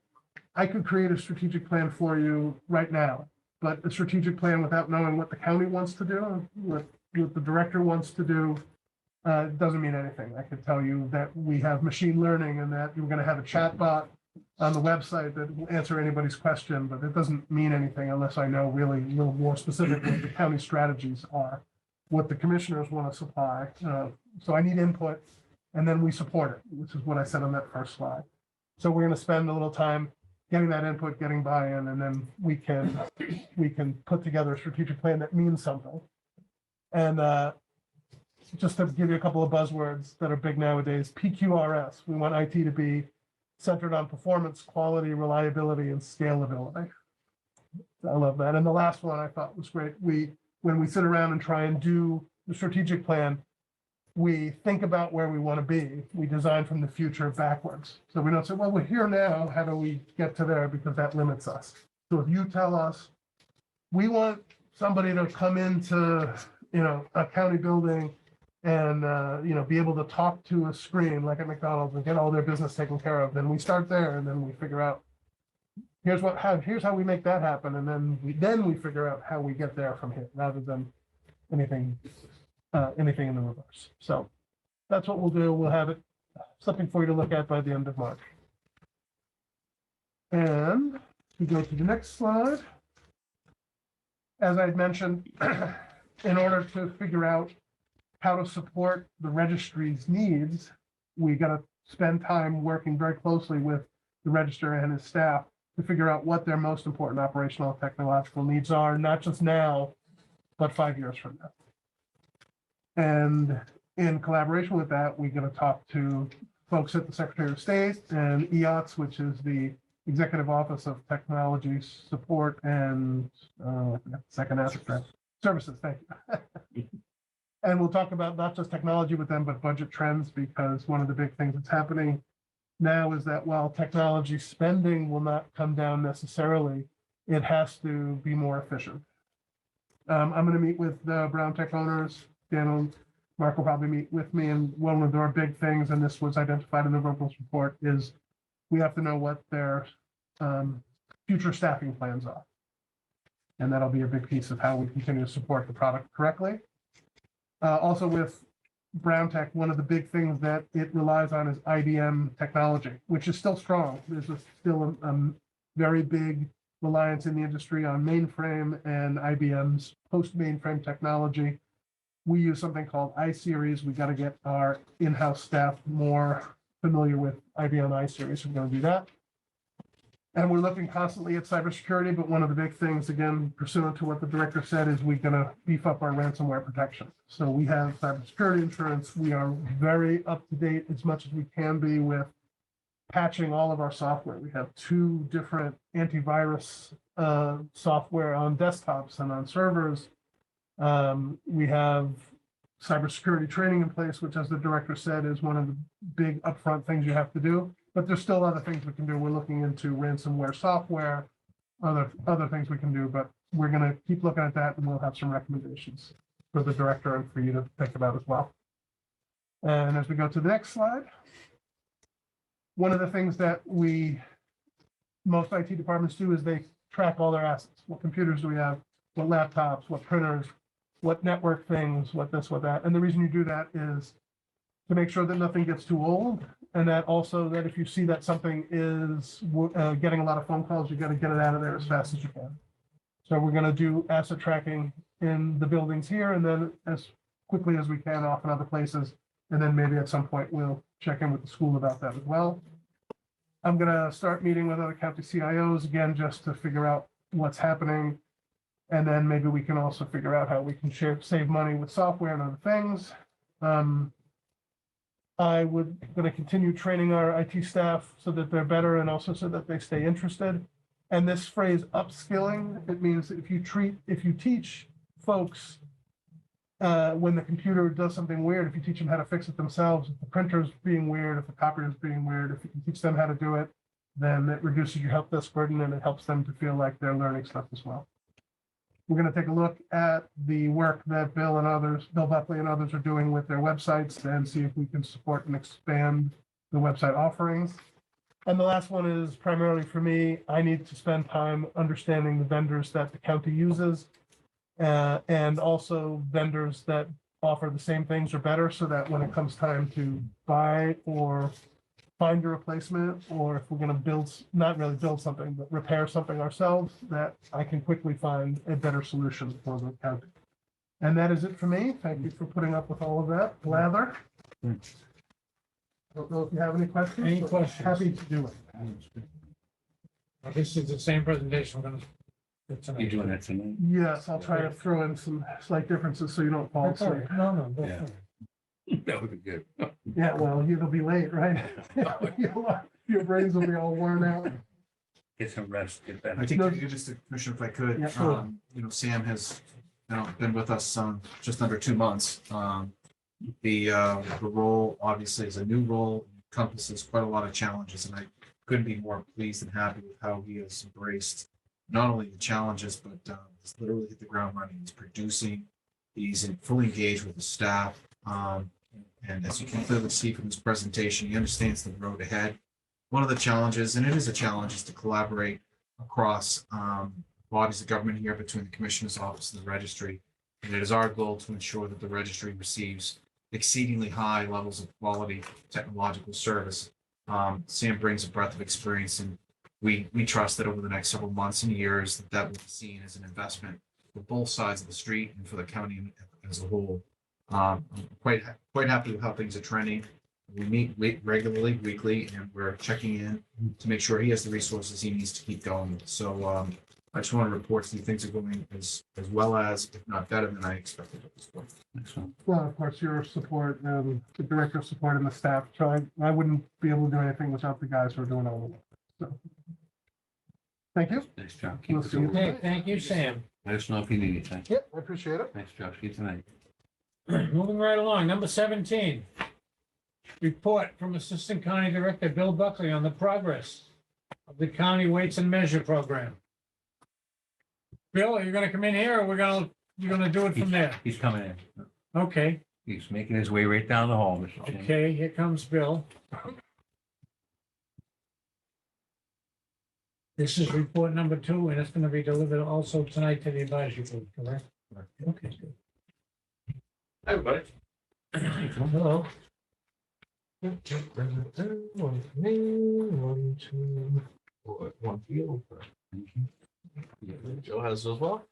I could create a strategic plan for you right now, but a strategic plan without knowing what the county wants to do, what the director wants to do, doesn't mean anything. I could tell you that we have machine learning and that you're going to have a chat bot on the website that will answer anybody's question, but it doesn't mean anything unless I know really a little more specific what the county strategies are, what the commissioners want to supply. So I need input, and then we support it, which is what I said on that first slide. So we're going to spend a little time getting that input, getting buy-in, and then we can put together a strategic plan that means something. And just to give you a couple of buzzwords that are big nowadays, PQRS, we want IT to be centered on performance, quality, reliability, and scalability. I love that. And the last one I thought was great. When we sit around and try and do the strategic plan, we think about where we want to be. We design from the future backwards. So we don't say, well, we're here now. How do we get to there? Because that limits us. So if you tell us, we want somebody to come into, a county building and, be able to talk to a screen like at McDonald's and get all their business taken care of, then we start there and then we figure out, here's how we make that happen. And then we figure out how we get there from here rather than anything in the reverse. So that's what we'll do. We'll have something for you to look at by the end of March. And we go to the next slide. As I had mentioned, in order to figure out how to support the registry's needs, we got to spend time working very closely with the registrar and his staff to figure out what their most important operational and technological needs are, not just now, but 5 years from now. And in collaboration with that, we're going to talk to folks at the Secretary of State and EOTS, which is the Executive Office of Technology Support and second aspect services. Thank you. And we'll talk about not just technology with them, but budget trends, because one of the big things that's happening now is that while technology spending will not come down necessarily, it has to be more efficient. I'm going to meet with the Brown Tech owners. Dan and Mark will probably meet with me. And one of their big things, and this was identified in the Ripples report, is we have to know what their future staffing plans are. And that'll be a big piece of how we continue to support the product correctly. Also with Brown Tech, one of the big things that it relies on is IBM technology, which is still strong. There's still a very big reliance in the industry on mainframe and IBM's post-mainframe technology. We use something called iSeries. We got to get our in-house staff more familiar with IBM iSeries. We're going to do that. And we're looking constantly at cybersecurity, but one of the big things, again, pursuant to what the director said, is we're going to beef up our ransomware protection. So we have cybersecurity insurance. We are very up to date as much as we can be with patching all of our software. We have 2 different antivirus software on desktops and on servers. We have cybersecurity training in place, which, as the director said, is one of the big upfront things you have to do. But there's still other things we can do. We're looking into ransomware software, other things we can do, but we're going to keep looking at that, and we'll have some recommendations for the director and for you to think about as well. And as we go to the next slide, one of the things that most IT departments do is they track all their assets. What computers do we have? What laptops? What printers? What network things? What this? What that? And the reason you do that is to make sure that nothing gets too old, and that also that if you see that something is getting a lot of phone calls, you got to get it out of there as fast as you can. So we're going to do asset tracking in the buildings here, and then as quickly as we can off in other places And then maybe at some point we'll check in with the school about that as well. I'm gonna start meeting with other county CIOs again, just to figure out what's happening. And then maybe we can also figure out how we can save money with software and other things. Gonna continue training our IT staff so that they're better and also so that they stay interested. And this phrase upskilling, it means that if you teach folks when the computer does something weird, if you teach them how to fix it themselves, if the printer's being weird, if the copier's being weird, if you can teach them how to do it, then it reduces your help desk burden and it helps them to feel like they're learning stuff as well. We're going to take a look at the work that Bill Buckley and others are doing with their websites and see if we can support and expand the website offerings. And the last one is primarily for me. I need to spend time understanding the vendors that the county uses and also vendors that offer the same things or better, so that when it comes time to buy or find a replacement, or if we're going to not really build something, but repair something ourselves, that I can quickly find a better solution for the county. And that is it for me. Thank you for putting up with all of that blather. I don't know if you have any questions. Any but questions? Happy to do it. This is the same presentation we're gonna. do tonight. You're doing that tonight? Yes, I'll try to throw in some slight differences so you don't fall That's all asleep. right. No, go Yeah. for it. That would be good. Yeah, well, it'll be late, right? Your brains will be all worn out. Get some rest, get I better. think just a commission, if I could, Yeah, sure. Sam has, been with us, just under 2 months. The role obviously is a new role, encompasses quite a lot of challenges, and I couldn't be more pleased and happy with how he has embraced not only the challenges, but he's literally hit the ground running. He's producing, he's fully engaged with the staff. And as you can clearly see from this presentation, he understands the road ahead. One of the challenges, and it is a challenge, is to collaborate across bodies of government here between the Commissioner's Office and the Registry. And it is our goal to ensure that the Registry receives exceedingly high levels of quality technological service. Sam brings a breadth of experience, and we trust that over the next several months and years that will be seen as an investment for both sides of the street and for the county as a whole. I'm quite happy with how things are trending. We meet regularly, weekly, and we're checking in to make sure he has the resources he needs to keep going. So I just want to report to you things are going as well as, if not better than I expected at this point. Excellent. Well, of course, your support, the director of support and the staff, so I wouldn't be able to do anything without the guys who are doing all the work. So, thank you. Nice job. Keep We'll it see you. going. Okay, thank you, Sam. Let us know if you need anything. Yep, I appreciate it. Nice job. See you tonight. Moving right along, number 17. Report from Assistant County Director Bill Buckley on the progress of the County Weights and Measure Program. Bill, are you gonna come in here, or you're gonna do it from there? He's coming in. Okay, He's making his way right down the hall, Mr. Chairman. okay, here comes Bill. This is report number 2, and it's gonna be delivered also tonight to the advisory board, correct? Okay, good. Hi, everybody. Hello. One for me, 1, 2, 1 for you. Joe has those as well.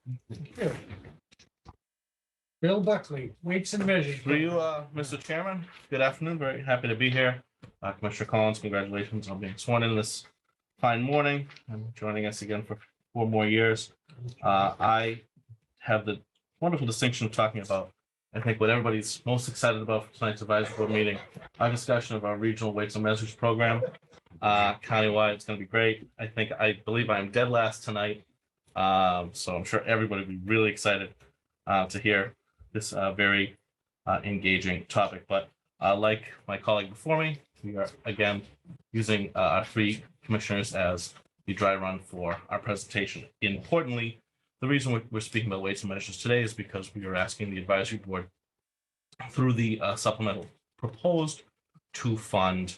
Bill Buckley, Weights and Measures. For you, Mr. Chairman, good afternoon. Very happy to be here. Commissioner Collins, congratulations on being sworn in this fine morning and joining us again for 4 more years. I have the wonderful distinction of talking about, I think, what everybody's most excited about for tonight's advisory board meeting, our discussion of our regional weights and measures program. Countywide, it's going to be great. I believe I'm dead last tonight. So I'm sure everybody will be really excited to hear this very engaging topic. But like my colleague before me, we are again using our 3 commissioners as the dry run for our presentation. Importantly, the reason we're speaking about weights and measures today is because we are asking the advisory board through the supplemental proposed to fund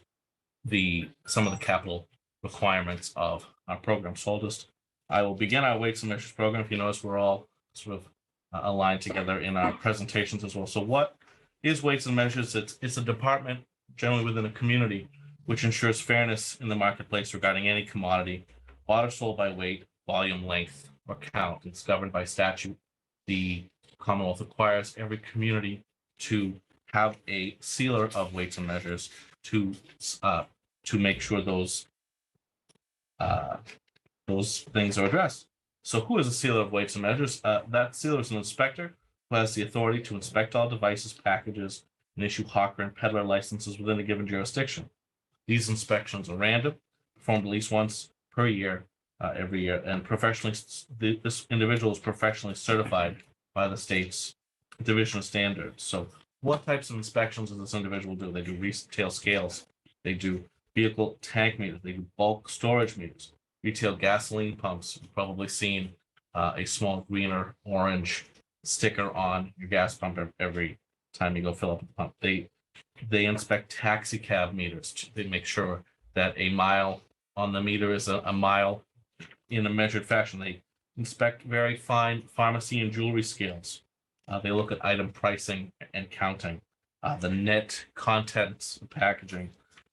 some of the capital requirements of our program. So I will begin our weights and measures program. If you notice, we're all sort of aligned together in our presentations as well. So what is weights and measures? It's a department generally within a community which ensures fairness in the marketplace regarding any commodity bought or sold by weight, volume, length, or count. It's governed by statute. The Commonwealth requires every community to have a sealer of weights and measures to make sure those things are addressed. So who is a sealer of weights and measures? That sealer is an inspector who has the authority to inspect all devices, packages, and issue hawker and peddler licenses within a given jurisdiction. These inspections are random, performed at least once per year, every year, and this individual is professionally certified by the state's Division of Standards. So what types of inspections does this individual do? They do retail scales, they do vehicle tank meters, they do bulk storage meters, retail gasoline pumps. You've probably seen a small green or orange sticker on your gas pump every time you go fill up the pump. They inspect taxi cab meters. They make sure that a mile on the meter is a mile in a measured fashion. They inspect very fine pharmacy and jewelry scales. They look at item pricing and counting, the net contents of packaging,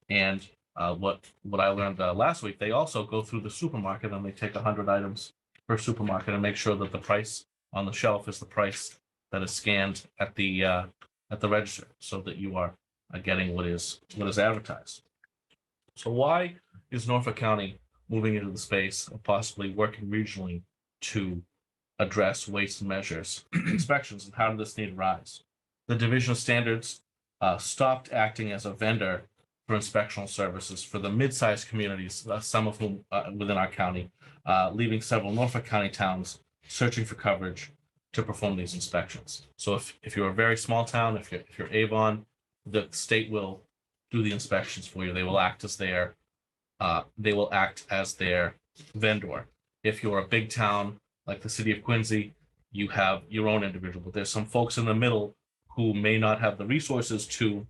and what I learned last week. They also go through the supermarket and they take 100 items per supermarket and make sure that the price on the shelf is the price that is scanned at the register, so that you are getting what is advertised. So why is Norfolk County moving into the space of possibly working regionally to address weights and measures inspections, and how did this need rise? The Division of Standards stopped acting as a vendor for inspectional services for the mid-sized communities, some of whom within our county, leaving several Norfolk County towns searching for coverage to perform these inspections. So if you're a very small town, if you're Avon, the state will do the inspections for you. They will act as their vendor. If you're a big town like the city of Quincy, you have your own individual. But there's some folks in the middle who may not have the resources to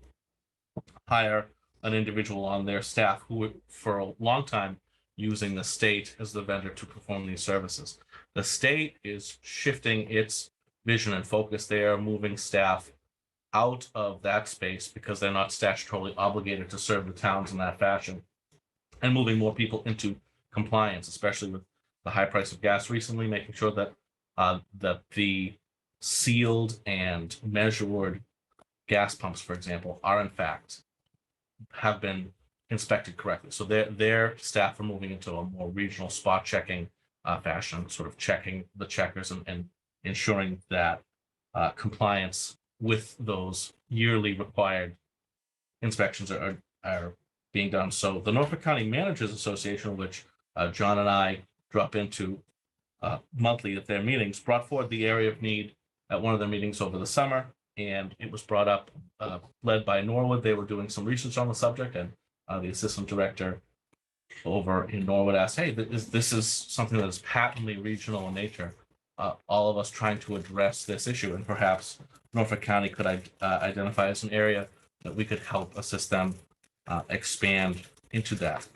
hire an individual on their staff who were for a long time using the state as the vendor to perform these services. The state is shifting its vision and focus. They are moving staff out of that space because they're not statutorily obligated to serve the towns in that fashion, and moving more people into compliance, especially with the high price of gas recently, making sure that the sealed and measured gas pumps, for example, are in fact have been inspected correctly. So their staff are moving into a more regional spot checking fashion, sort of checking the checkers and ensuring that compliance with those yearly required inspections are being done. So the Norfolk County Managers Association, which John and I drop into monthly at their meetings, brought forward the area of need at one of their meetings over the summer, and it was brought up, led by Norwood. They were doing some research on the subject, and the assistant director over in Norwood asked, "Hey, this is something that is patently regional in nature. All of us trying to address this issue, and perhaps Norfolk County could identify as an area that we could help assist them expand into that."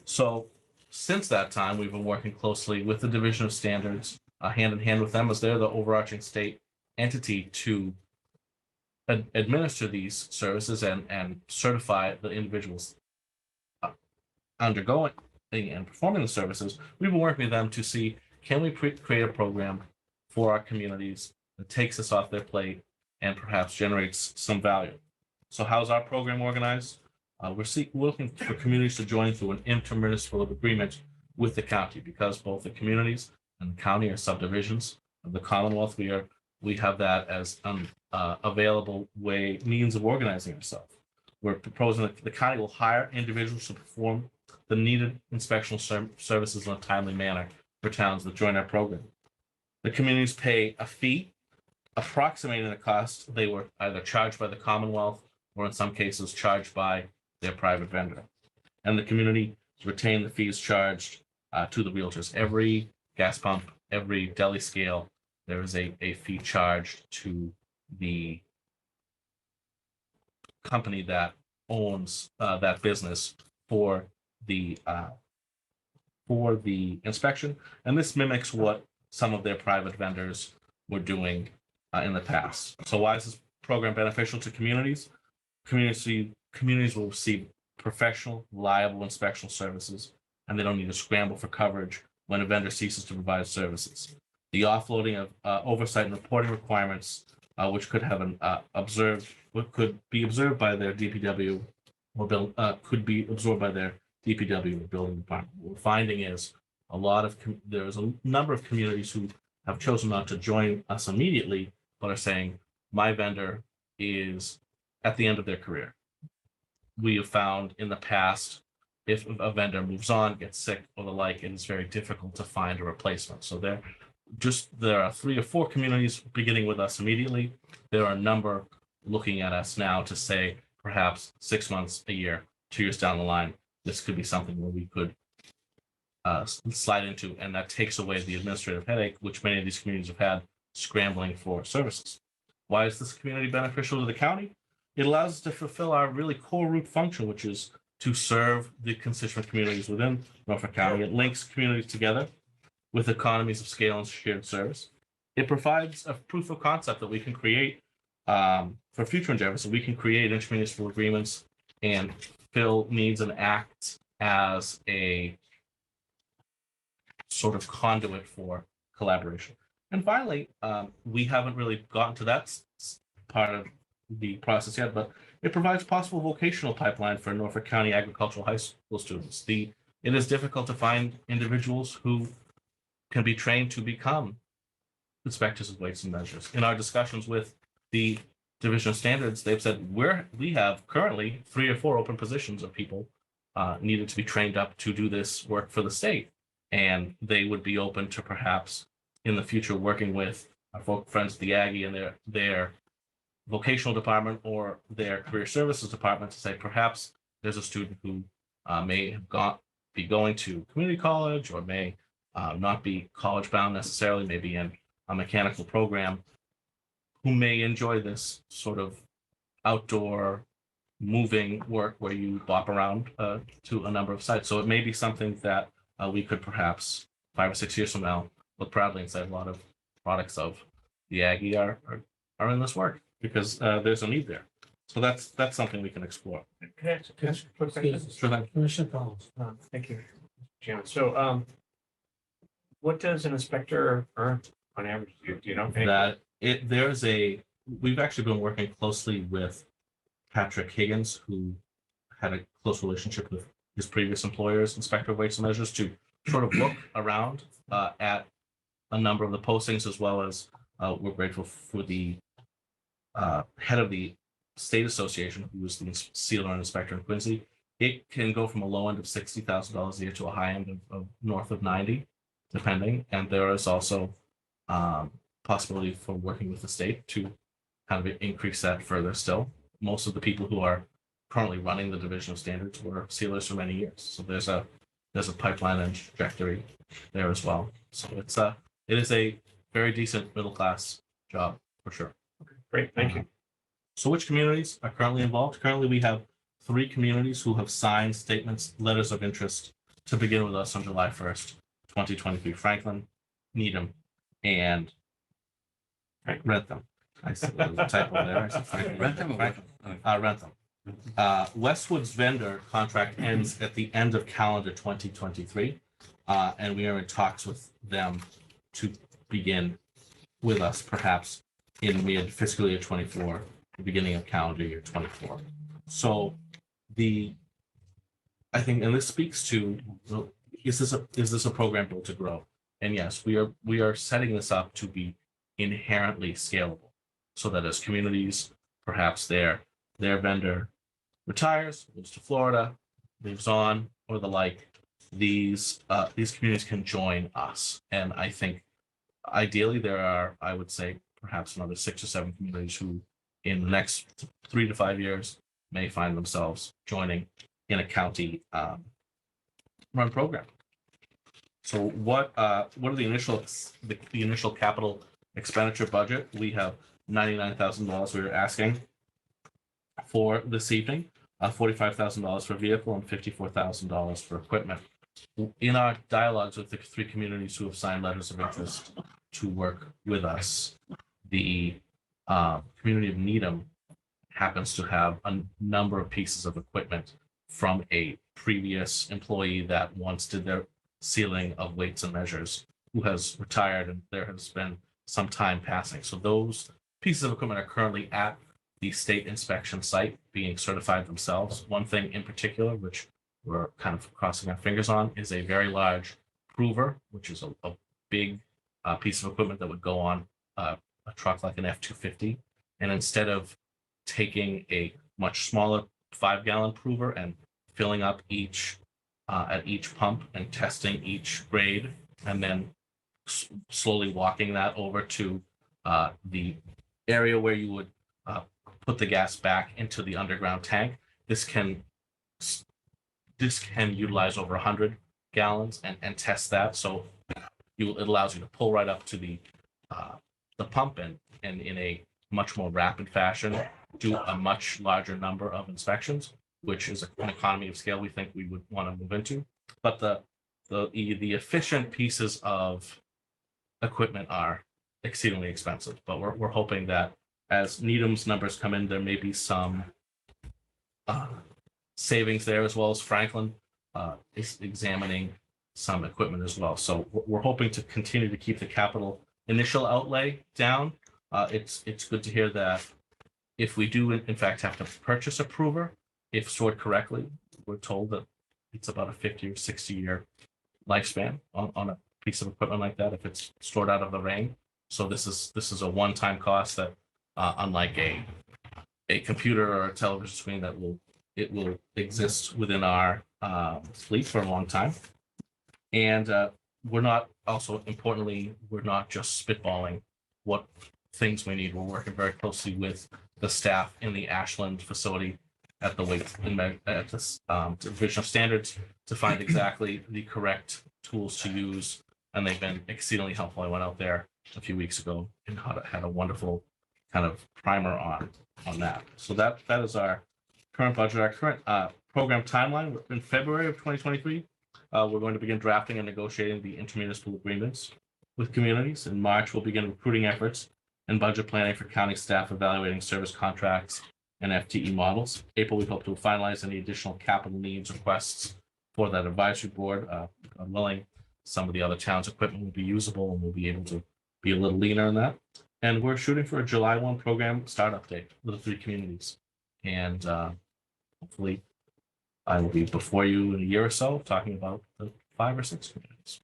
So since that time, we've been working closely with the Division of Standards, hand in hand with them, as they're the overarching state entity to administer these services and certify the individuals undergoing and performing the services. We've been working with them to see, can we create a program for our communities that takes us off their plate and perhaps generates some value. So how's our program organized? We're looking for communities to join through an intermunicipal agreement with the county, because both the communities and the county are subdivisions of the Commonwealth. We have that as an available means of organizing ourselves. We're proposing that the county will hire individuals to perform the needed inspectional services in a timely manner for towns that join our program. The communities pay a fee approximating the cost they were either charged by the Commonwealth or in some cases charged by their private vendor. And the community retain the fees charged to the realtors. Every gas pump, every deli scale, there is a fee charged to the company that owns that business for the inspection. And this mimics what some of their private vendors were doing in the past. So why is this program beneficial to communities? Communities will receive professional, reliable inspectional services, and they don't need to scramble for coverage when a vendor ceases to provide services. The offloading of oversight and reporting requirements which could have an what could be observed by their DPW or could be absorbed by their DPW or building department. What we're finding is there's a number of communities who have chosen not to join us immediately, but are saying my vendor is at the end of their career. We have found in the past, if a vendor moves on, gets sick or the like, it is very difficult to find a replacement. So there are 3 or 4 communities beginning with us immediately. There are a number looking at us now to say perhaps 6 months, a year, 2 years down the line, this could be something where we could slide into, and that takes away the administrative headache which many of these communities have had scrambling for services. Why is this community beneficial to the county? It allows us to fulfill our really core root function, which is to serve the constituent communities within Norfolk County. It links communities together with economies of scale and shared service. It provides a proof of concept that we can create for future endeavors. So we can create intermunicipal agreements and fill needs and act as a sort of conduit for collaboration. And finally, we haven't really gotten to that part of the process yet, but it provides possible vocational pipeline for Norfolk County agricultural high school students. It is difficult to find individuals who can be trained to become inspectors of weights and measures. In our discussions with the Division of Standards, they've said we have currently 3 or 4 open positions of people needed to be trained up to do this work for the state. And they would be open to perhaps in the future working with our friends at the Aggie and their vocational department or their career services department to say perhaps there's a student who may have be going to community college or may not be college bound necessarily, maybe in a mechanical program, who may enjoy this sort of outdoor moving work where you bop around to a number of sites. So it may be something that we could perhaps 5 or 6 years from now look proudly and say a lot of products of the Aggie are in this work because there's a need there. So that's something we can explore. Can I ask a quick question? Sure thing. Commissioner Collins. Thank you, Chairman. So, what does an inspector earn on average? Do you know? We've actually been working closely with Patrick Higgins, who had a close relationship with his previous employers, Inspector of Weights and Measures, to sort of look around at a number of the postings, as well as we're grateful for the head of the state association, who was the sealer and inspector in Quincy. It can go from a low end of $60,000 a year to a high end of north of 90, depending. And there is also possibility for working with the state to kind of increase that further still. Most of the people who are currently running the Division of Standards were sealers for many years. So there's a pipeline and trajectory there as well. So it is a very decent middle class job for sure. Great, thank you. So which communities are currently involved? Currently, we have 3 communities who have signed letters of interest to begin with us on July 1st, 2023. Franklin, Needham, and Rentham. I said there was a typo there. I said Franklin. Rentham. Westwood's vendor contract ends at the end of calendar 2023. And we are in talks with them to begin with us perhaps in mid fiscal year 24, the beginning of calendar year 24. So I think, and this speaks to, is this a program built to grow? And yes, we are setting this up to be inherently scalable, so that as communities, perhaps their vendor retires, moves to Florida, moves on, or the like, these communities can join us. And I think ideally there are, I would say, perhaps another 6 or 7 communities who in the next 3 to 5 years may find themselves joining in a county run program. So what are the initial capital expenditure budget? We have $99,000 we are asking for this evening, $45,000 for vehicle and $54,000 for equipment. In our dialogues with the 3 communities who have signed letters of interest to work with us, the community of Needham happens to have a number of pieces of equipment from a previous employee that once did their sealing of weights and measures, who has retired, and there has been some time passing. So those pieces of equipment are currently at the state inspection site being certified themselves. One thing in particular, which we're kind of crossing our fingers on, is a very large prover, which is a big piece of equipment that would go on a truck like an F-250. And instead of taking a much smaller 5-gallon prover and filling up each at each pump and testing each grade, and then slowly walking that over to the area where you would put the gas back into the underground tank. This can utilize over 100 gallons and test that. So it allows you to pull right up to the pump and in a much more rapid fashion do a much larger number of inspections, which is an economy of scale we think we would want to move into. But the efficient pieces of equipment are exceedingly expensive. But we're hoping that as Needham's numbers come in, there may be some savings there, as well as Franklin is examining some equipment as well. So we're hoping to continue to keep the capital initial outlay down. It's good to hear that if we do in fact have to purchase a prover, if stored correctly, we're told that it's about a 50 or 60-year lifespan on a piece of equipment like that if it's stored out of the rain. So this is a one-time cost that unlike a computer or a television screen that will exist within our fleet for a long time. And we're not, also importantly, we're not just spitballing what things we need. We're working very closely with the staff in the Ashland facility at the at this Division of Standards to find exactly the correct tools to use. And they've been exceedingly helpful. I went out there a few weeks ago and had a wonderful kind of primer on that. So that is our current budget. Our current program timeline in February of 2023. We're going to begin drafting and negotiating the intermunicipal agreements with communities. In March, we'll begin recruiting efforts and budget planning for county staff evaluating service contracts and FTE models. April, we hope to finalize any additional capital needs requests for that advisory board. God willing, some of the other towns' equipment will be usable and we'll be able to be a little leaner in that. And we're shooting for a July 1 program startup date with the 3 communities. And hopefully I will be before you in a year or so talking about the 5 or 6 communities.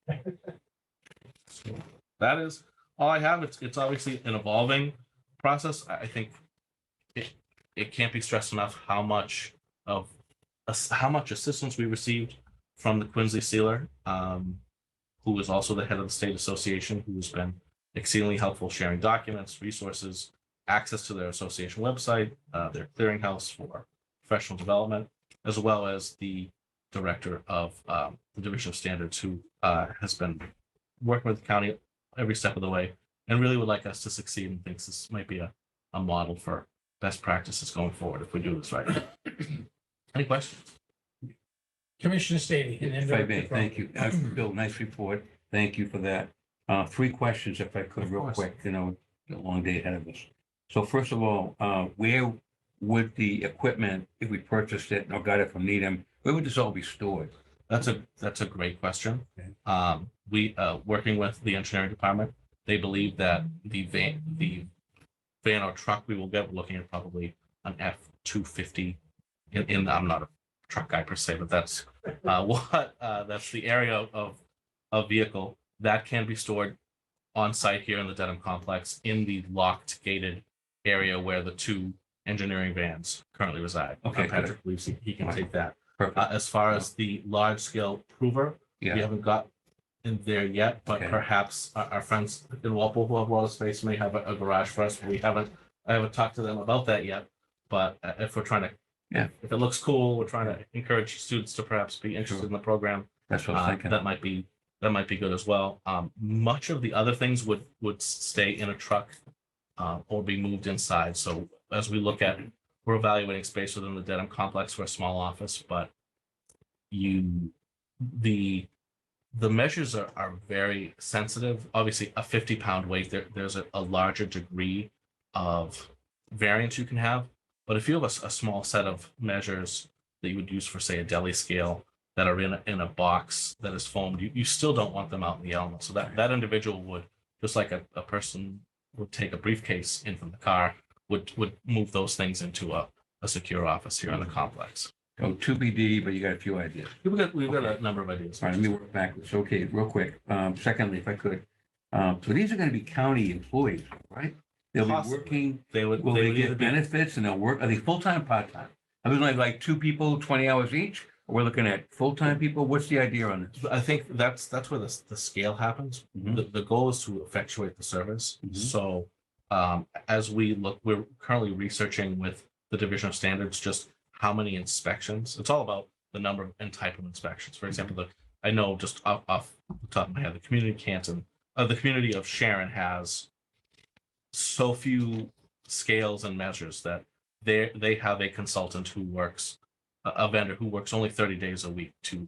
So that is all I have. It's obviously an evolving process. I think it can't be stressed enough how much assistance we received from the Quincy Sealer, who is also the head of the state association, who has been exceedingly helpful sharing documents, resources, access to their association website, their clearinghouse for professional development, as well as the director of the Division of Standards, who has been working with the county every step of the way and really would like us to succeed and thinks this might be a model for best practices going forward if we do this right. Any questions? Commissioner Stady. And then If I may, Director Crowe. thank you. Bill, nice report. Thank you for that. 3 questions, if I could, Of real course. quick, a long day ahead of us. So first of all, where would the equipment, if we purchased it or got it from Needham, where would this all be stored? That's a great question. Okay. We working with the engineering department, they believe that the van or truck we will get, we're looking at probably an F-250. I'm not a truck guy per se, but that's that's the area of vehicle that can be stored on site here in the Dedham complex in the locked gated area where the 2 engineering vans currently reside. Okay, good. Patrick believes he can take that. Perfect. As far as the large scale prover, we Yeah, haven't got in there yet, but Okay. perhaps our friends in Walpole who have a lot of space may have a garage for us. I haven't talked to them about that yet, but if we're trying to, Yeah. if it looks cool, we're trying to encourage students to perhaps be interested in the program. that's what I was thinking. That might be good as well. Much of the other things would stay in a truck or be moved inside. So as we look at, we're evaluating space within the Dedham complex for a small office, but the measures are very sensitive. Obviously, a 50-pound weight, there's a larger degree of variance you can have. But if you have a small set of measures that you would use for, say, a deli scale that are in a box that is foamed, you still don't want them out in the elements. So that individual would, just like a person would take a briefcase in from the car, would move those things into a secure office here in the complex. So to BD, but you got a few ideas. We've got Okay. a number of ideas. All right, let me work backwards. Okay, real quick. Secondly, if I could, so these are going to be county employees, right? They'll be Possibly. working, They would, will they they would either get be, benefits and they'll work, are they full-time, part-time? I was like 2 people, 20 hours each? Or we're looking at full-time people? What's the idea on this? I think that's where the scale happens. Mhm. The goal is to effectuate the service. Mhm. So as we look, we're currently researching with the Division of Standards just how many inspections. It's all about the number and type of inspections. For example, I know just off the top of my head, the community of Sharon has so few scales and measures that they have a consultant who works, a vendor who works only 30 days a week to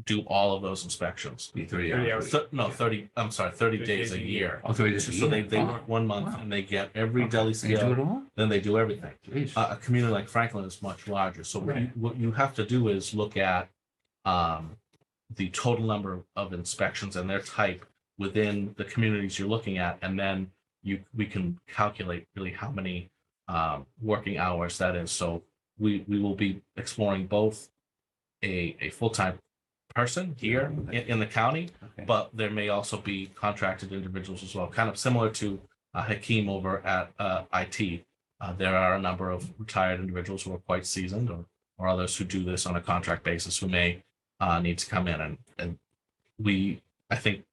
do all of those inspections. Be 30 30 hours. hours. No, 30, I'm sorry, 30 days a year. Oh, 30 days a So they year. Oh, work 1 month wow. and they get every deli They do it scale, all? then they do everything. Jeez. A community like Franklin is much larger. So Right. what you have to do is look at the total number of inspections and their type within the communities you're looking at, and then we can calculate really how many working hours that is. So we will be exploring both a full-time person here in the county, Okay. but there may also be contracted individuals as well, kind of similar to Hakeem over at IT. There are a number of retired individuals who are quite seasoned, or others who do this on a contract basis who may need to come in, and I think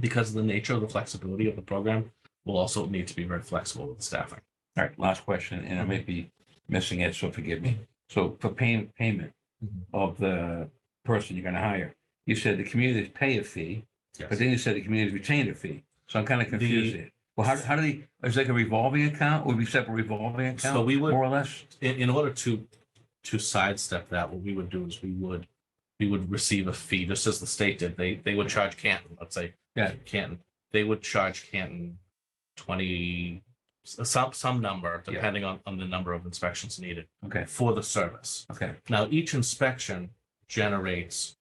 because of the nature of the flexibility of the program, we'll also need to be very flexible with staffing. All right, last question, and I may be missing it, so forgive me. So for payment Mhm. of the person you're going to hire, you said the communities pay a fee, but Yes. then you said the communities retain a fee. So I'm kind of confused The- here. Well, how do they, is it like a revolving account? Would we separate revolving account? So we would- More or less? In order to sidestep that, what we would do is we would receive a fee, just as the state did. They would charge Canton, let's say. Yeah. Canton, they would charge Canton 20, some number, Yeah. depending on the number of inspections needed Okay, for the service. okay, Now, each inspection generates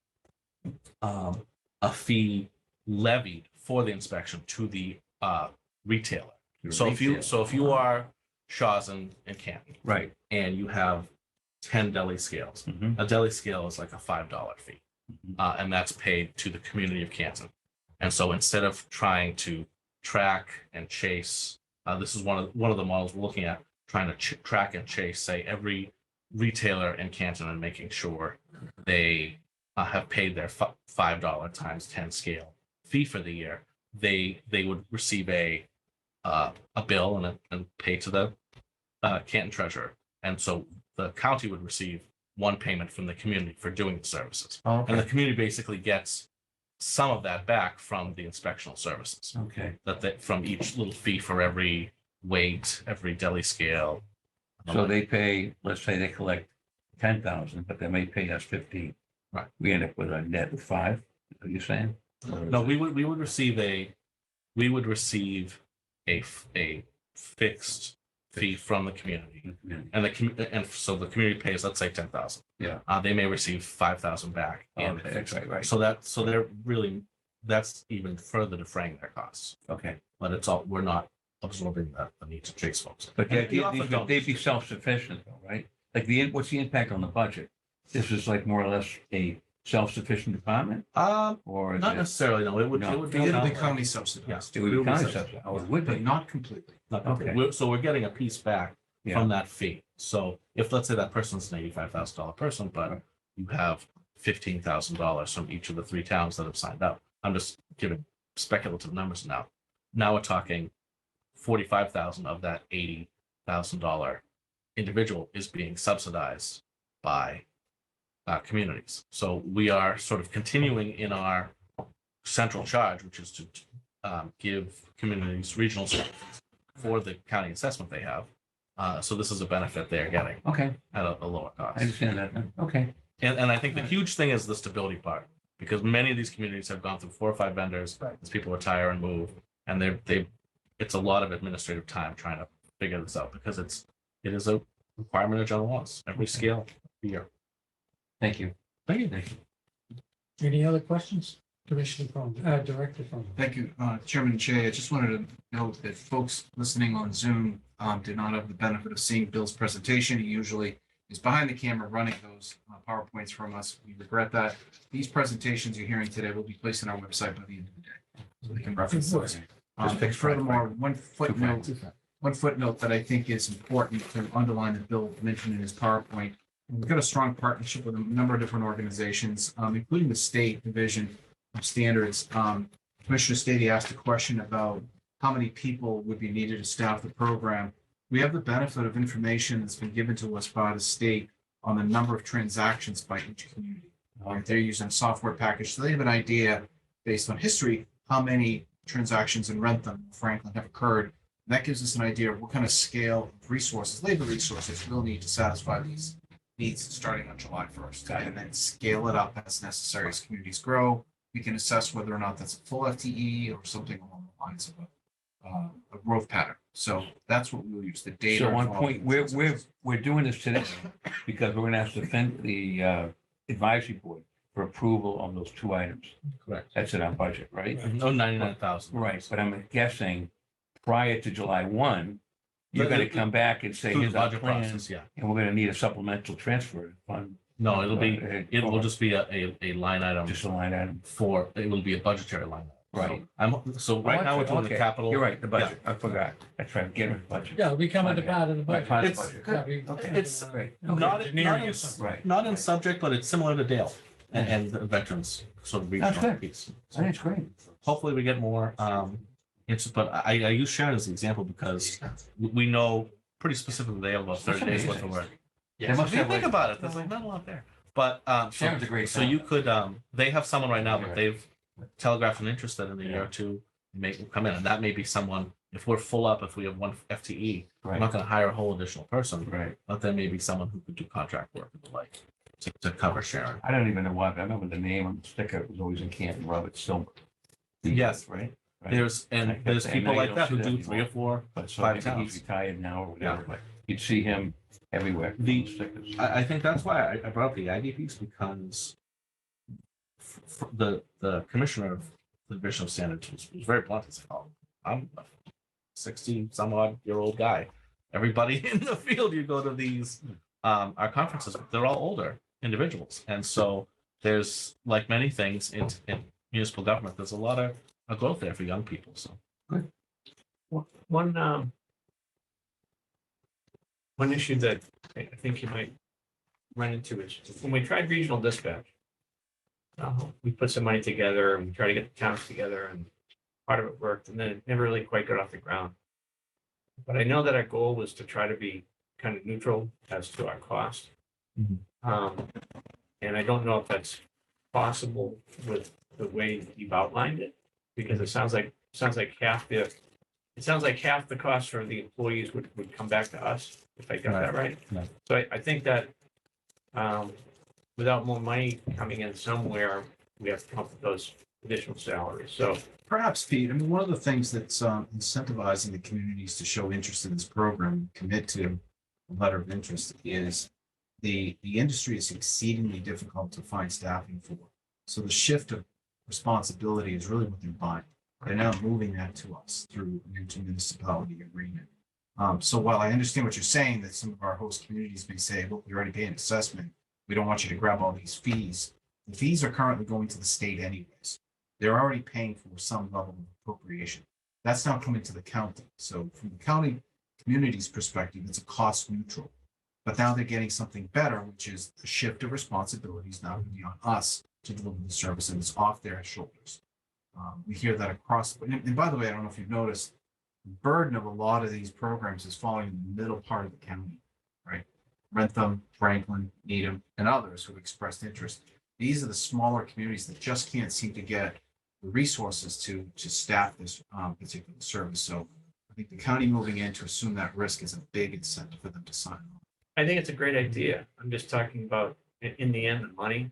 a fee levied for the inspection to the retailer. So if you are Shaw's and Canton right. and you have 10 deli scales, Mhm. a deli scale is like a $5 fee, Mhm. and that's paid to the community of Canton. And so instead of trying to track and chase, this is one of the models we're looking at, trying to track and chase, say, every retailer in Canton and making sure they have paid their $5 times 10 scale fee for the year. They would receive a bill and pay to the Canton treasurer, and so the county would receive one payment from the community for doing the services, Oh, and the okay, community basically gets some of that back from the inspectional services okay. from each little fee for every weight, every deli scale. So they pay, let's say they collect 10,000, but they may pay us 15. Right. We end up with a net of 5, are you saying? Or is No, it- we would receive a fixed fee from the community, and so the community pays, let's say 10,000. Yeah. They may receive 5,000 back. And Okay, that's right. so they're really, that's even further defraying their costs, Okay, but we're not absorbing the need to chase folks. but And we often they'd don't. be self-sufficient though, right? Like what's the impact on the budget? This is like more or less a self-sufficient department, or is Not it? necessarily, no, it would No. be. It'll be not- county subsidized. Yes. It would be It county subsidized. subsidized. Oh, it would But be. not completely. Not Okay. completely. So we're getting a piece back Yeah. from that fee. So if, let's say that person's an $85,000 person, but Right. you have $15,000 from each of the 3 towns that have signed up. I'm just giving speculative numbers now. Now we're talking 45,000 of that $80,000 individual is being subsidized by communities. So we are sort of continuing in our central charge, which is to give communities regional services for the county assessment they have. So this is a benefit they're getting Okay, at a lower cost. I understand that. Then. Okay, And I think the huge thing is the stability part, because many of these communities have gone through 4 or 5 vendors as people retire and move, and it's a lot of administrative time trying to figure this out, because it is a requirement of general laws, every scale year. thank you. Thank you. Thank you. Any other questions? Commissioner Cronin, Director Cronin. Thank you, Chairman Shea. I just wanted to note that folks listening on Zoom did not have the benefit of seeing Bill's presentation. He usually is behind the camera running those PowerPoints from us. We regret that. These presentations you're hearing today will be placed on our website by the end of the day, so they can reference those. And furthermore, one footnote that I think is important to underline that Bill mentioned in his PowerPoint. We've got a strong partnership with a number of different organizations, including the state division of standards. Commissioner Stady asked a question about how many people would be needed to staff the program. We have the benefit of information that's been given to us by the state on the number of transactions by each community. They're using a software package, so they have an idea based on history, how many transactions in Rentham, Franklin have occurred. That gives us an idea of what kind of scale of resources, labor resources, we'll need to satisfy these needs starting on July 1st, and then scale it up as necessary as communities grow. We can assess whether or not that's a full FTE or something along the lines of a growth pattern. So that's what we'll use, the data. So on point, we're doing this today because we're gonna ask the advisory board for approval on those two items. Correct. That's in our budget, right? No, 99,000. Right, but I'm guessing prior to July 1, you're The- gonna the- come back and say, Through the here's our budget plan, process, yeah. and we're gonna need a supplemental transfer fund. No, it will Uh, just be a line item Just a line item. it will be a budgetary line. item. Right. So right now we're doing the Okay. capital. You're right, the budget, I forgot. That's right, get rid of the budget. Yeah, we come into Okay. part of the budget. Part of the It's- budget. Yeah, we- Okay. It's Great. not, Engineering or something. Right. not in subject, but it's similar to Dale and the veterans sort of That's regional good. piece. I think it's great. Hopefully we get more, but I use Sharon as an example because we know pretty specifically they have about 30 days worth of work. They must If you have think like- about it, there's like not a lot there. But Sharon's a great so you talent. could they have someone right now Yeah. that they've telegraphed an interest that in a year or two may come in, and that may be someone, if we're full up, if we have one FTE, I'm Right, not gonna hire a whole additional person, right. but then maybe someone who could do contract work and the like to cover Sharon. I don't even know why, but I remember the name on the sticker, it was always in Canton, Robert Silver. Yes. Right? Right. There's I and kept there's saying, people "No, you like don't that see who that do anymore." 3 or 4. But so five maybe towns. he's retired now or whatever, but you'd see him everywhere. on The- stickers. I think that's why I brought up the ID piece because the commissioner of the Division of Standards was very blunt. He said, "Oh, I'm a 60-some-odd-year-old guy. Everybody in the field, you go to these our conferences, they're all older individuals, and so there's like many things in municipal government. There's a lot of growth there for young people. So One issue that I think you might run into is when we tried regional dispatch, we put some money together and we tried to get the towns together and part of it worked and then it never really quite got off the ground. But I know that our goal was to try to be kind of neutral as to our cost. Mhm. And I don't know if that's possible with the way you've outlined it, because it sounds like half the cost for the employees would come back to us, if I got that right. Right. So I think that without more money coming in somewhere, we have to come up with those additional salaries. So Perhaps, Pete, I mean, one of the things that's incentivizing the communities to show interest in this program, commit to a letter of interest, is the industry is exceedingly difficult to find staffing for. So the shift of responsibility is really what they're buying. They're now moving that to us through an intermunicipality agreement. So while I understand what you're saying, that some of our host communities may say, look, we already paid an assessment, we don't want you to grab all these fees. The fees are currently going to the state anyways. They're already paying for some level of appropriation. That's now coming to the county. So from the county community's perspective, it's a cost neutral. But now they're getting something better, which is the shift of responsibilities now going to be on us to deliver the service, and it's off their shoulders. We hear that across. And by the way, I don't know if you've noticed, the burden of a lot of these programs is falling in the middle part of the county, right? Rentham, Franklin, Needham, and others who expressed interest. These are the smaller communities that just can't seem to get the resources to staff this particular service. So I think the county moving in to assume that risk is a big incentive for them to sign on. I think it's a great idea. I'm just talking about in the end, the money,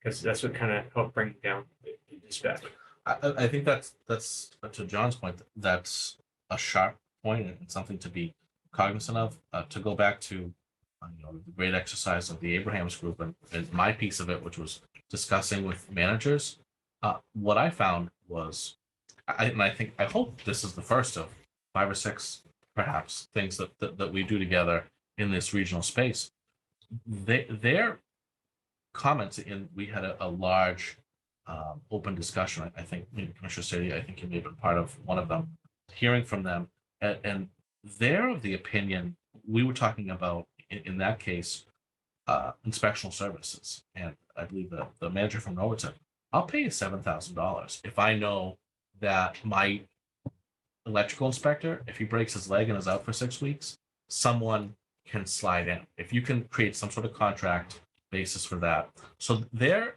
because that's what kind of helped bring down the dispatch. I think that's to John's point. That's a sharp point and something to be cognizant of. To go back to the great exercise of the Abrahams group and my piece of it, which was discussing with managers. What I found was, and I hope this is the first of 5 or 6 perhaps things that we do together in this regional space. Their comments in, we had a large open discussion. I think maybe Commissioner Sadie, I think you may have been part of one of them, hearing from them. And they're of the opinion, we were talking about in that case, inspectional services. And I believe the manager from Norwood said, I'll pay you $7,000 if I know that my electrical inspector, if he breaks his leg and is out for 6 weeks, someone can slide in. If you can create some sort of contract basis for that. So there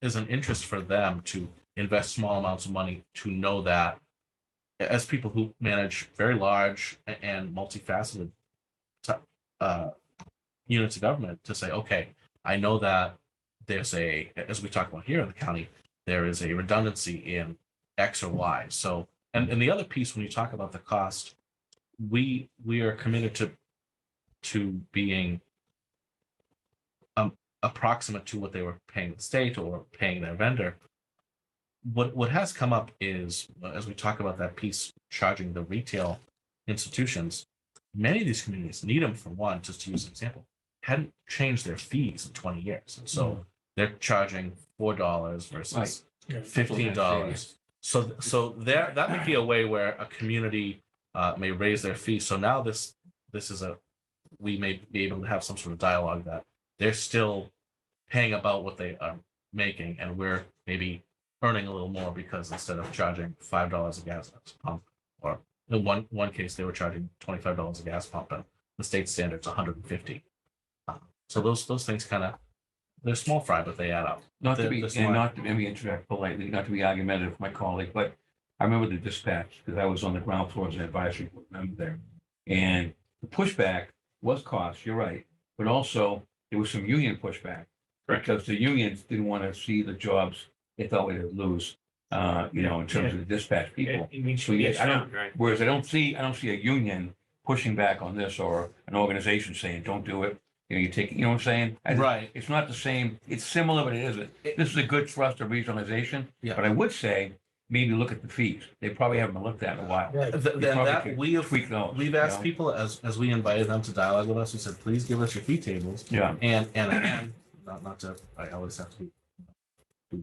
is an interest for them to invest small amounts of money to know that, as people who manage very large and multifaceted units of government, to say, okay, I know that there's as we talk about here in the county, there is a redundancy in X or Y. So, and the other piece, when you talk about the cost, we are committed to being approximate to what they were paying the state or paying their vendor. What has come up is, as we talk about that piece, charging the retail institutions, many of these communities need them. For one, just to use an example, hadn't changed their fees in 20 years. And so they're charging $4 versus $15. So there, that may be a way where a community may raise their fees. So now this is we may be able to have some sort of dialogue that they're still paying about what they are making, and we're maybe earning a little more because instead of charging $5 a gas pump, or in one case they were charging $25 a gas pump, and the state standard's $150. So those things kind of, they're small fry, but they add up. Not to be, The and small- not to maybe interject politely, not to be argumentative with my colleague, but I remember the dispatch, because I was on the ground floor as an advisory board member there. And the pushback was cost, you're right, but also there was some union pushback. Because the unions didn't want to see the jobs they thought they would lose, in terms of the dispatch people. It needs So to be yeah, I don't- found, right? Whereas I don't see a union pushing back on this, or an organization saying, don't do it. You take, you know what I'm saying? Right. It's not the same. It's similar, but it isn't. This is a good thrust of regionalization. Yeah. But I would say, maybe look at the fees. They probably haven't been looked at in a while. Right. Then You probably that could we have tweak those, we've you asked know? people as we invited them to dialogue with us. We said, please give us your fee tables. Yeah. And again, not to, I always have to be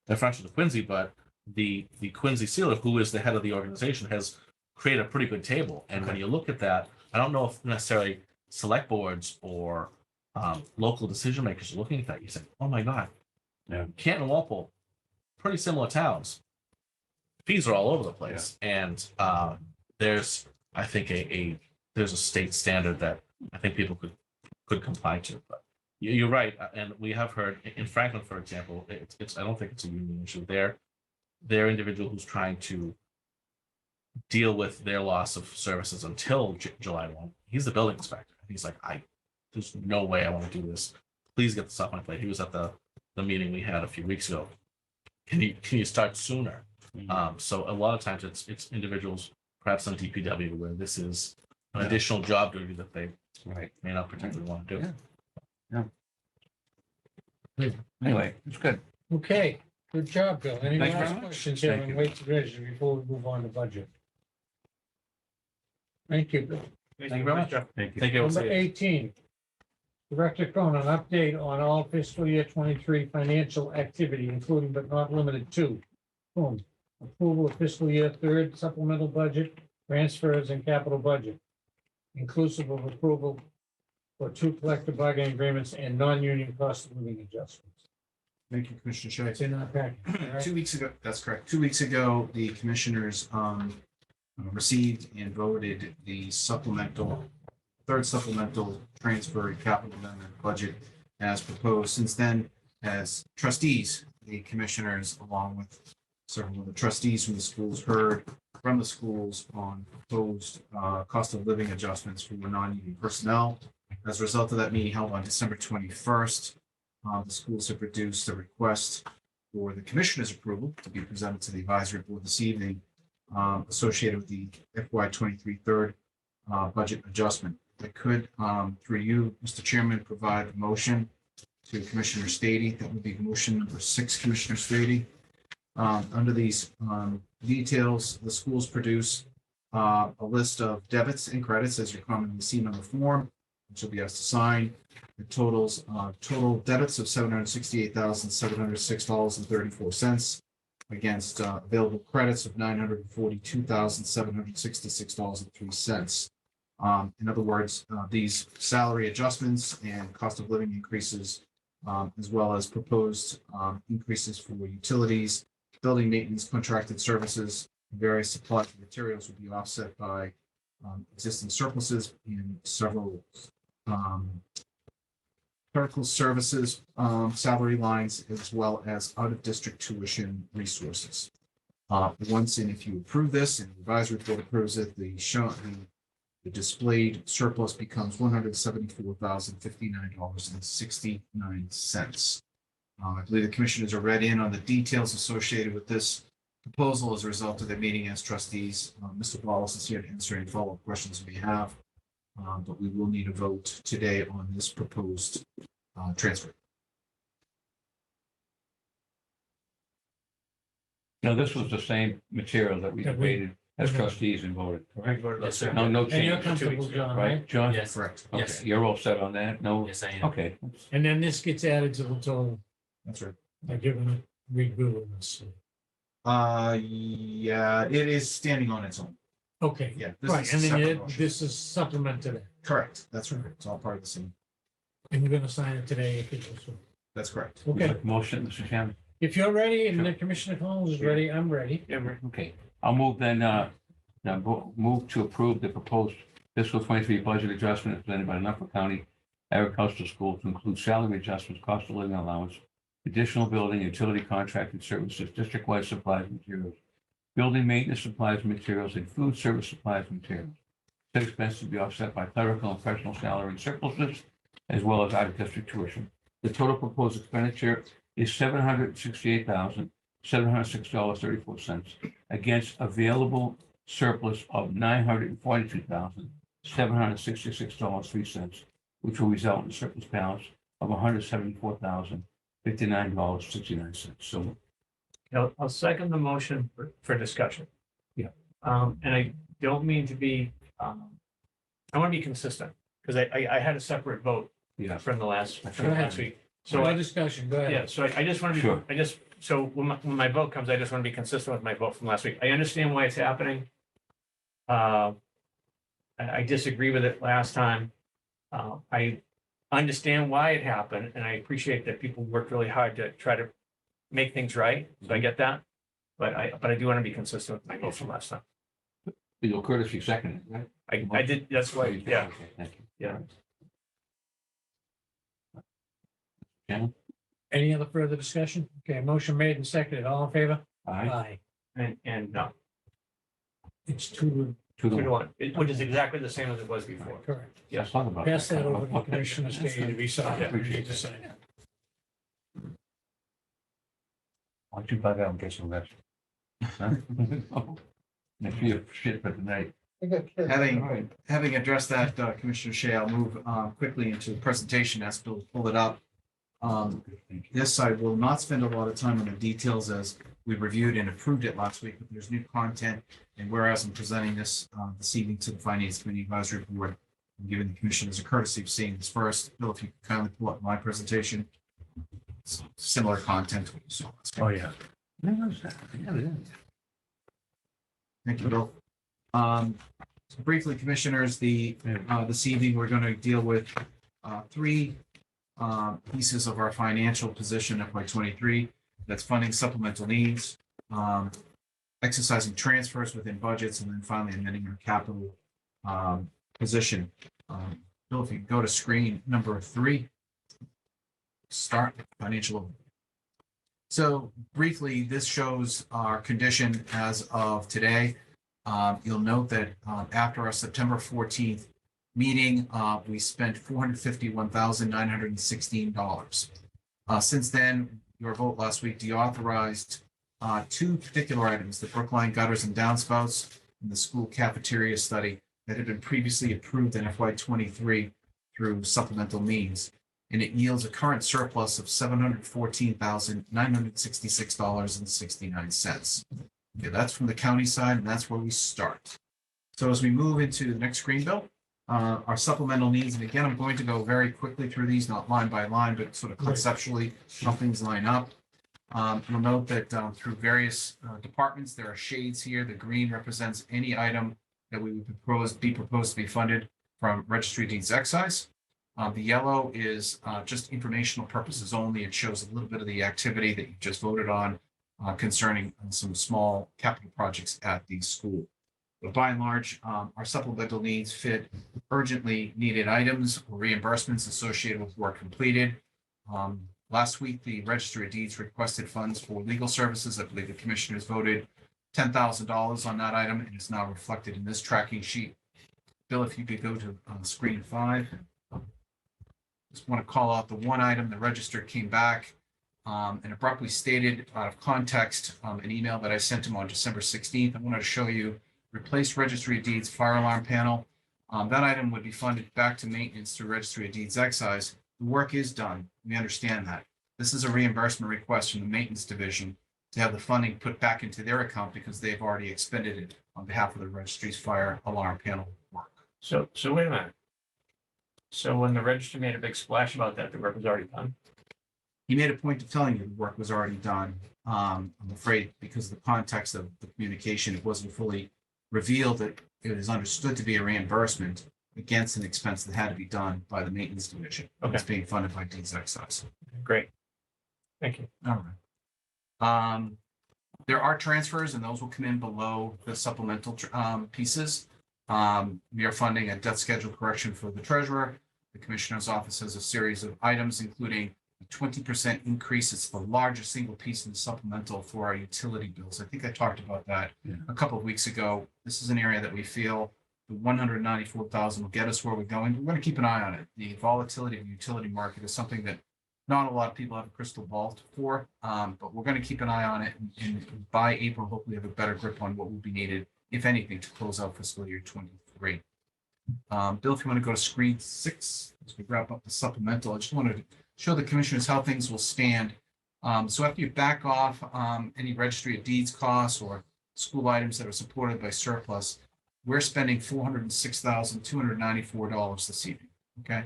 deferential to Quincy, but the Quincy Sealer, who is the head of the organization, has created a pretty good table. And when you look at that, I don't know if necessarily select boards or local decision makers are looking at that. You say, oh my God, Yeah. Canton and Walpole, pretty similar towns. Fees are all over the place. And there's, I think, there's a state standard that I think people could comply to. But you're right, and we have heard in Franklin, for example, it's I don't think it's a union issue. They're individual who's trying to deal with their loss of services until July 1. He's the building inspector. He's like, there's no way I want to do this. Please get this off my plate. He was at the meeting we had a few weeks ago. Can you start sooner? So a lot of times it's individuals, perhaps in DPW, where this is an additional job duty that they Right. may not particularly want to do. Yeah. Anyway, it's good. Okay, good job, Bill. Any Thanks very last much. questions here Thank on you. weights and measures before we move on to budget? Thank you, Bill. Thank you very much. Thank you. Thank you. We'll Number see you. 18. Director Cronin, an update on all fiscal year 23 financial activity, including but not limited to boom, approval of fiscal year third supplemental budget, transfers and capital budget, inclusive of approval for 2 collective bargaining agreements and non-union cost of living adjustments. Thank you, Commissioner Shea. It's in our packet. all right? 2 weeks ago, that's correct. 2 weeks ago, the commissioners received and voted the third supplemental transfer and capital amendment budget as proposed. Since then, as trustees, the commissioners, along with several of the trustees from the schools, heard from the schools on proposed cost of living adjustments for non-union personnel. As a result of that meeting held on December 21st, the schools have produced a request for the commissioner's approval to be presented to the advisory board this evening, associated with the FY23 third budget adjustment. I could, through you, Mr. Chairman, provide a motion to Commissioner Stady. That would be motion number 6, Commissioner Stady. Under these details, the schools produce a list of debits and credits as you're commonly seen on the form, which will be asked to sign. The total debits of $768,706.34 against available credits of $942,766.03. In other words, these salary adjustments and cost of living increases, as well as proposed increases for utilities, building maintenance, contracted services, various supplies and materials will be offset by existing surpluses in several clerical services salary lines, as well as out-of-district tuition resources. Once and if you approve this and the advisory board approves it, the displayed surplus becomes $174,059.69. I believe the commissioners are read in on the details associated with this proposal as a result of their meeting as trustees. Mr. Wallace is here to answer any follow-up questions we have, but we will need a vote today on this proposed transfer. Now, this was the same material that we That we- debated as trustees and voted, correct? Yes, sir. No, no And you're change, comfortable, John, right? right, John? Yes, Correct. Okay, yes. you're all set on that? No? Yes, I am. Okay. And then this gets added to the total, That's right. like you're gonna redo this. Yeah, it is standing on its own. Okay, Yeah. this right, is a and then separate motion. this is supplement to that, Correct. That's right. It's all part of the same. and you're gonna sign it today if it goes through. That's correct. Okay, Motion, Mr. Chairman? if you're ready and Sure. the Commissioner Collins is ready, I'm ready. Okay, I'll move then, move to approve the proposed fiscal 23 budget adjustment presented by the Norfolk County Agricultural School to include salary adjustments, cost of living allowance, additional building, utility contracted services, district-wide supplies and materials, building maintenance supplies and materials, and food service supplies and materials. Said expenses to be offset by clerical and professional salary surpluses, as well as out-of-district tuition. The total proposed expenditure is $768,706.34 against available surplus of $942,766.03, which will result in a surplus balance of $174,059.69. So, I'll second the motion for discussion. Yeah. And I don't mean to be, I want to be consistent, because I had a separate vote yeah, from the last ahead. week. So So no I, discussion, go ahead. yeah, so I just want to Sure. be, so when my vote comes, I just want to be consistent with my vote from last week. I understand why it's happening. I disagree with it last time. I understand why it happened, and I appreciate that people worked really hard to try to make things right. So I get that. But I do want to be consistent with my vote from last time. you'll courtesy second, it, right? I did, that's why, yeah. Okay, thank you. Yeah. Chairman? Any other further discussion? Okay, motion made and seconded, all in favor? Aye. And no, It's two, 2 to 2 to 1. 1, which is exactly the same as it was before. correct. Let's talk about Pass that over to the Okay. Commissioner Stady to be signed. Yeah. We need to sign it. Why don't you bug out and get some rest? Huh? Next year, shit for tonight. I got kids. All Having right. addressed that, Commissioner Shea, I'll move quickly into the presentation as Bill pull it up. This I will not spend a lot of time on the details as we reviewed and approved it last week, but there's new content. And whereas I'm presenting this this evening to the Finance Committee Advisory Board, I'm giving the commissioners a courtesy of seeing this first. Bill, if you could kindly pull up my presentation. It's similar content. So Oh, yeah. Yeah, it is. thank you, Bill. So briefly, commissioners, this evening, we're going to deal with three pieces of our financial position FY 23. That's funding supplemental needs, exercising transfers within budgets, and then finally amending our capital position. Bill, if you go to screen number 3, start with financial. So briefly, this shows our condition as of today. You'll note that after our September 14th meeting, we spent $451,916. Since then, your vote last week deauthorized 2 particular items, the Brookline gutters and downspouts and the school cafeteria study that had been previously approved in FY 23 through supplemental means. and it yields a current surplus of $714,966.69. Okay, that's from the county side, and that's where we start. So as we move into the next screen, Bill, our supplemental needs, and again, I'm going to go very quickly through these, not line by line, but sort of conceptually how things line up. You'll note that through various departments, there are shades here. The green represents any item that we would be proposed to be funded from Registry of Deeds Excise. The yellow is just informational purposes only. It shows a little bit of the activity that you just voted on concerning some small capital projects at the school. But by and large, our supplemental needs fit urgently needed items or reimbursements associated with work completed. Last week, the Registry of Deeds requested funds for legal services. I believe the commissioners voted $10,000 on that item, and it's now reflected in this tracking sheet. Bill, if you could go to screen 5. Just want to call out the one item. The register came back and abruptly stated out of context an email that I sent him on December 16th. I wanted to show you replace Registry of Deeds fire alarm panel. That item would be funded back to maintenance through Registry of Deeds Excise. The work is done. We understand that. This is a reimbursement request from the maintenance division to have the funding put back into their account because they've already expended it on behalf of the registry's fire alarm panel work. So wait a minute. So when the register made a big splash about that, the work was already done? He made a point of telling you the work was already done. I'm afraid because of the context of the communication, it wasn't fully revealed that it is understood to be a reimbursement against an expense that had to be done by the maintenance division. Okay. It's being funded by Deeds Excise. Great. Thank you. All right. There are transfers, and those will come in below the supplemental pieces. We are funding a debt schedule correction for the treasurer. The commissioner's office has a series of items, including a 20% increase. It's the largest single piece in the supplemental for our utility bills. I think I talked about that a couple of weeks ago. This is an area that we feel the 194,000 will get us where we're going. We're going to keep an eye on it. The volatility of the utility market is something that not a lot of people have a crystal ball for, but we're going to keep an eye on it. And by April, hopefully have a better grip on what will be needed, if anything, to close out fiscal year 23. Bill, if you want to go to screen 6, as we wrap up the supplemental, I just wanted to show the commissioners how things will stand. So after you back off any registry of deeds costs or school items that are supported by surplus, we're spending $406,294 this evening. Okay.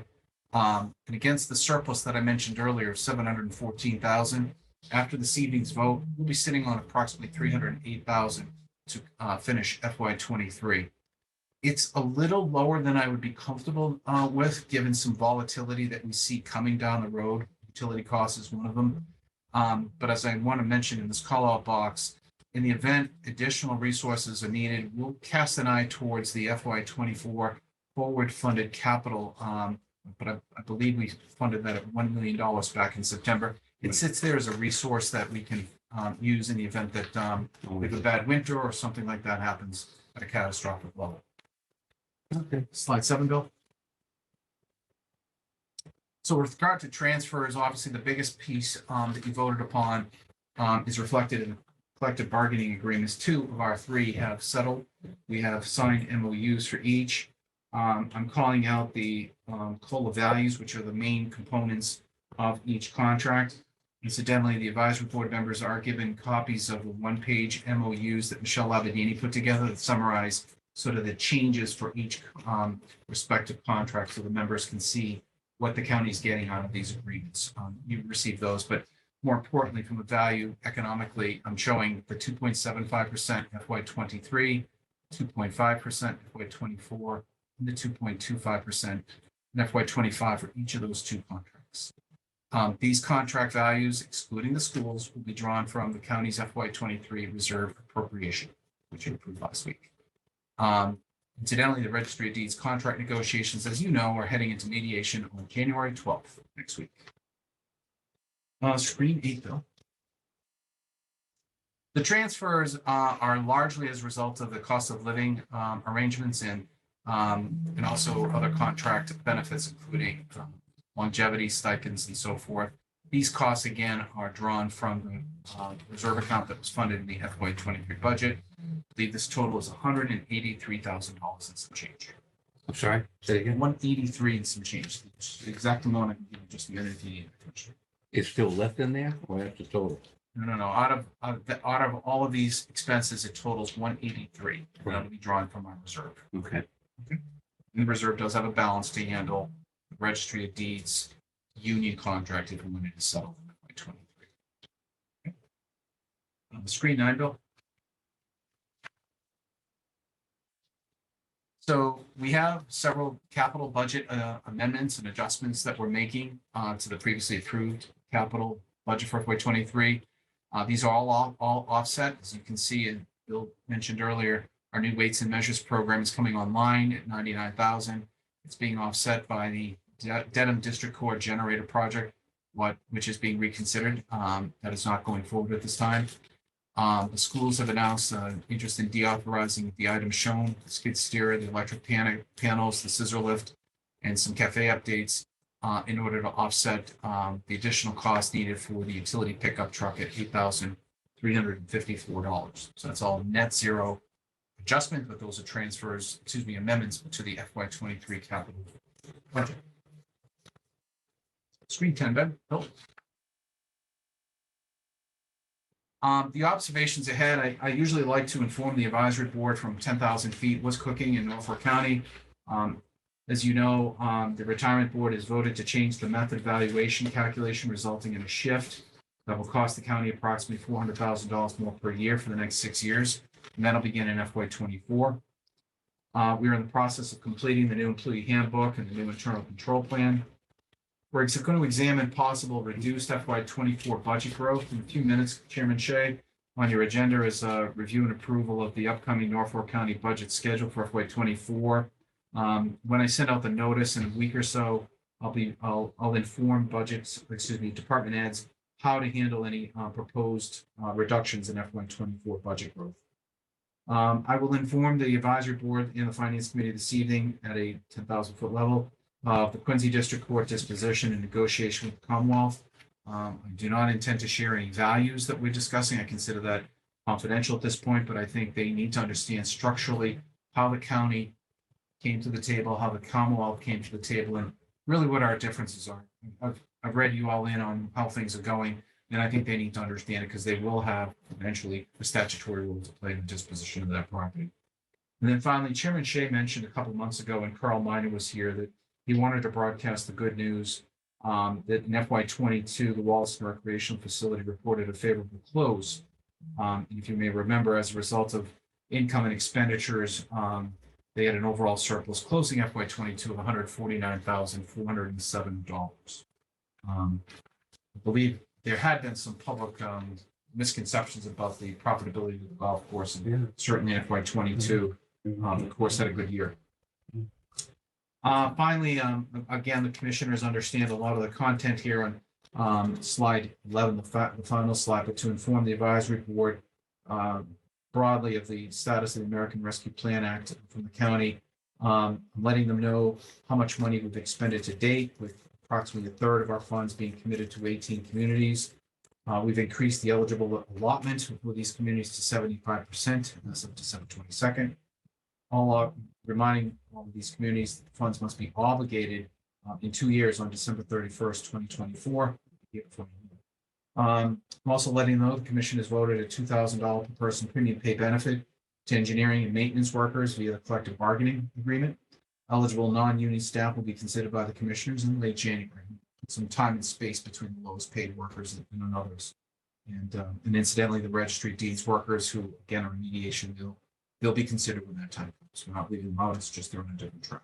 And against the surplus that I mentioned earlier, $714,000, after this evening's vote, we'll be sitting on approximately $308,000 to finish FY23. It's a little lower than I would be comfortable with, given some volatility that we see coming down the road. Utility costs is one of them. But as I want to mention in this call out box, in the event additional resources are needed, we'll cast an eye towards the FY24 forward funded capital. But I believe we funded that at $1 million back in September. It sits there as a resource that we can use in the event that we have a bad winter or something like that happens at a catastrophic level. Okay. Slide 7, Bill. So with regard to transfers, obviously the biggest piece that you voted upon is reflected in collective bargaining agreements. 2 of our 3 have settled. We have signed MOUs for each. I'm calling out the COLA values, which are the main components of each contract. Incidentally, the advisory board members are given copies of the 1-page MOUs that Michelle Labadini put together that summarize sort of the changes for each respective contract, so the members can see what the county is getting out of these agreements. You received those, but more importantly, from a value economically, I'm showing the 2.75% FY23, 2.5% FY24, and the 2.25% in FY25 for each of those 2 contracts. These contract values, excluding the schools, will be drawn from the county's FY23 reserve appropriation, which you approved last week. Incidentally, the Registry of Deeds contract negotiations, as you know, are heading into mediation on January 12th next week. Screen 8, Bill. The transfers are largely as a result of the cost of living arrangements and also other contract benefits, including longevity stipends and so forth. These costs, again, are drawn from the reserve account that was funded in the FY23 budget. I believe this total is $183,000 and some change. I'm sorry, say it again. 183 and some change. The exact amount I can give you just a minute if you need it, Commissioner. It's still left in there or that's the total? No. Out of all of these expenses, it totals 183. That'll be drawn from our reserve. Okay. And the reserve does have a balance to handle the registry of deeds, union contract if we wanted to settle them by 23. Okay. On the screen 9, Bill. So we have several capital budget amendments and adjustments that we're making to the previously approved capital budget for FY 23. These are all offset, as you can see, and Bill mentioned earlier, our new weights and measures program is coming online at 99,000. It's being offset by the Dedham District Court generator project, which is being reconsidered. That is not going forward at this time. The schools have announced interest in deauthorizing the items shown: the skid steer, the electric panels, the scissor lift, and some cafe updates in order to offset the additional cost needed for the utility pickup truck at $8,354. So that's all net zero adjustment, but those are amendments to the FY 23 capital budget. Screen 10, Ben. Bill. The observations ahead, I usually like to inform the advisory board from 10,000 feet what's cooking in Norfolk County. As you know, the retirement board has voted to change the method valuation calculation, resulting in a shift that will cost the county approximately $400,000 more per year for the next 6 years, and that'll begin in FY 24. We are in the process of completing the new employee handbook and the new internal control plan. We're going to examine possible reduced FY 24 budget growth in a few minutes. Chairman Shea, on your agenda is review and approval of the upcoming Norfolk County budget schedule for FY 24. When I send out the notice in a week or so, I'll inform department heads how to handle any proposed reductions in FY 24 budget growth. I will inform the advisory board and the finance committee this evening at a 10,000 foot level of the Quincy District Court disposition and negotiation with the Commonwealth. I do not intend to share any values that we're discussing. I consider that confidential at this point, but I think they need to understand structurally how the county came to the table, how the Commonwealth came to the table, and really what our differences are. I've read you all in on how things are going, and I think they need to understand it because they will have eventually a statutory role to play in the disposition of that property. And then finally, Chairman Shea mentioned a couple months ago when Carl Miner was here that he wanted to broadcast the good news that in FY 22, the Wallaston Recreational Facility reported a favorable close. And if you may remember, as a result of income and expenditures, they had an overall surplus closing FY 22 of $149,407. I believe there had been some public misconceptions about the profitability of the golf course, and certainly in FY 22, the course had a good year. Finally, again, the commissioners understand a lot of the content here on slide 11, the final slide, but to inform the advisory board broadly of the status of the American Rescue Plan Act from the county, letting them know how much money we've expended to date, with approximately a third of our funds being committed to 18 communities. We've increased the eligible allotment for these communities to 75%, and that's up to December 22nd. Reminding all of these communities that the funds must be obligated in 2 years on December 31st, 2024. I'm also letting know the commission has voted a $2,000 per person premium pay benefit to engineering and maintenance workers via the collective bargaining agreement. Eligible non-union staff will be considered by the commissioners in late January. Some time and space between the lowest paid workers and others. And incidentally, the registry deeds workers who, again, are in mediation, they'll be considered when that time comes. We're not leaving them out, it's just they're on a different track.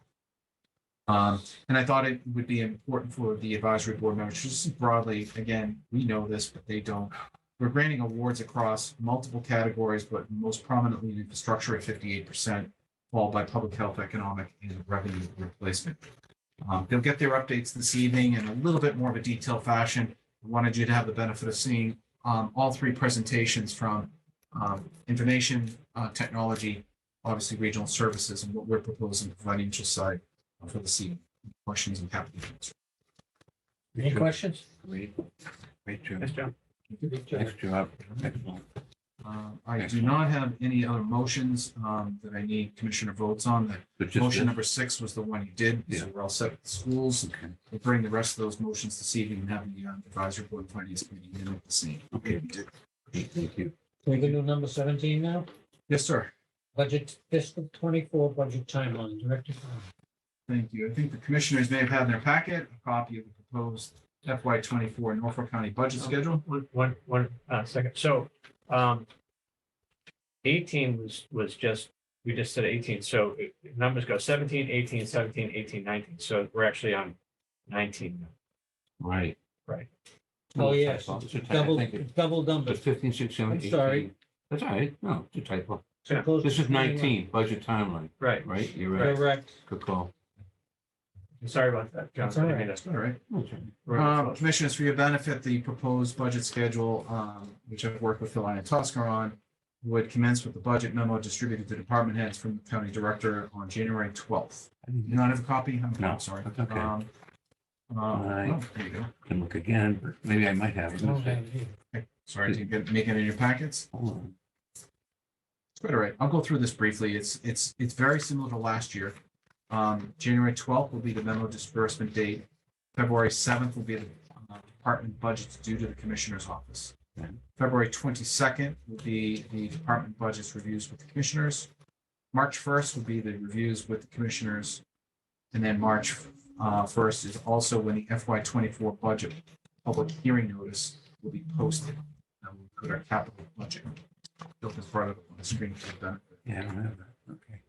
And I thought it would be important for the advisory board members, just broadly, again, we know this, but they don't. We're granting awards across multiple categories, but most prominently in infrastructure at 58%, followed by public health, economic, and revenue replacement. They'll get their updates this evening in a little bit more of a detailed fashion. I wanted you to have the benefit of seeing all three presentations from information technology, obviously regional services, and what we're proposing the financial side for the evening. Questions and happy to answer. Any questions? Great job. Nice job. Nice job. Excellent. I do not have any other motions that I need commissioner votes on. The But just motion this? number 6 was the one you did, so Yeah. we're all set with the schools. Okay. We'll bring the rest of those motions this evening and have the advisory board and finance committee in at the same. Okay. Thank you. Can we go to number 17 now? Yes, sir. Budget fiscal 24 budget timeline, Director Cronin. Thank you. I think the commissioners may have had in their packet a copy of the proposed FY 24 Norfolk County budget schedule. One second. So 18 was just, we just said 18. So numbers go 17, 18, 17, 18, 19. So we're actually on 19 now. Right. Right. Oh, yes, It's a typo. It's a double, typo. I think it- double But numbers. 15, 16, 17, I'm sorry. 18. That's all right. No, it's a typo. Yeah. Supposed This to is be 19, budget timeline, Right. right? You're right. Correct. Good call. Sorry about that, John. That's all I didn't mean All right. Okay. to- Commissioners, for your benefit, the proposed budget schedule, which I've worked with Phil and Tusker on, would commence with the budget memo distributed to department heads from the county director on January 12th. I You not have a copy? No, I'm sorry. that's okay. Oh, there you go. Can look again, but maybe I might have. I it. don't have it here. Sorry to make it in your packets. Hold on. It's quite all right. I'll go through this briefly. It's very similar to last year. January 12th will be the memo disbursement date. February 7th will be the department budgets due to the commissioner's office. Okay. February 22nd will be the department budgets reviews with the commissioners. March 1st will be the reviews with the commissioners. And then March 1st is also when the FY 24 budget public hearing notice will be posted. And we'll put our capital budget built as part of it on the screen for the benefit. Yeah, I don't have that. Okay.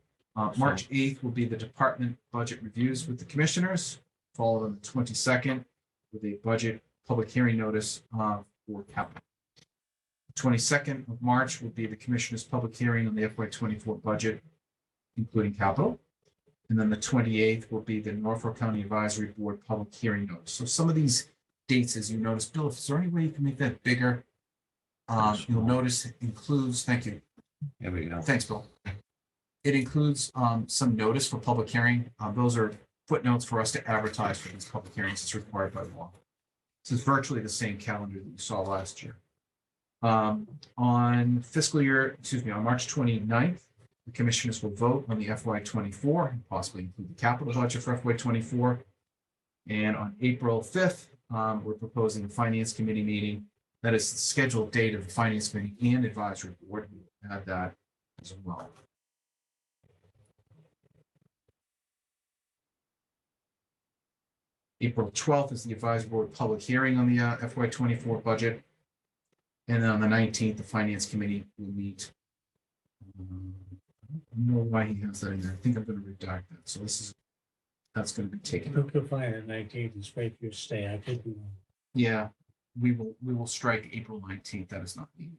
March 8th will be the department budget reviews with the commissioners, followed on the 22nd with a budget public hearing notice for capital. 22nd of March will be the commissioners' public hearing on the FY 24 budget, including capital. And then the 28th will be the Norfolk County Advisory Board public hearing notice. So some of these dates, as you notice, Bill, if there any way you can make that bigger, you'll notice it includes, thank you. There we go. Thanks, Bill. It includes some notice for public hearing. Those are footnotes for us to advertise for these public hearings as required by law. This is virtually the same calendar that you saw last year. On March 29th, the commissioners will vote on the FY 24 and possibly include the capital budget for FY 24. And on April 5th, we're proposing a finance committee meeting. That is the scheduled date of the finance committee and advisory board. We'll add that as well. April 12th is the advisory board public hearing on the FY 24 budget. And then on the 19th, the finance committee will meet. I don't know why he has that in there. I think I'm going to redact that. So that's going to be taken. You could find it 19th and straight your stay. I could be wrong. Yeah, we will strike April 19th. That is not needed.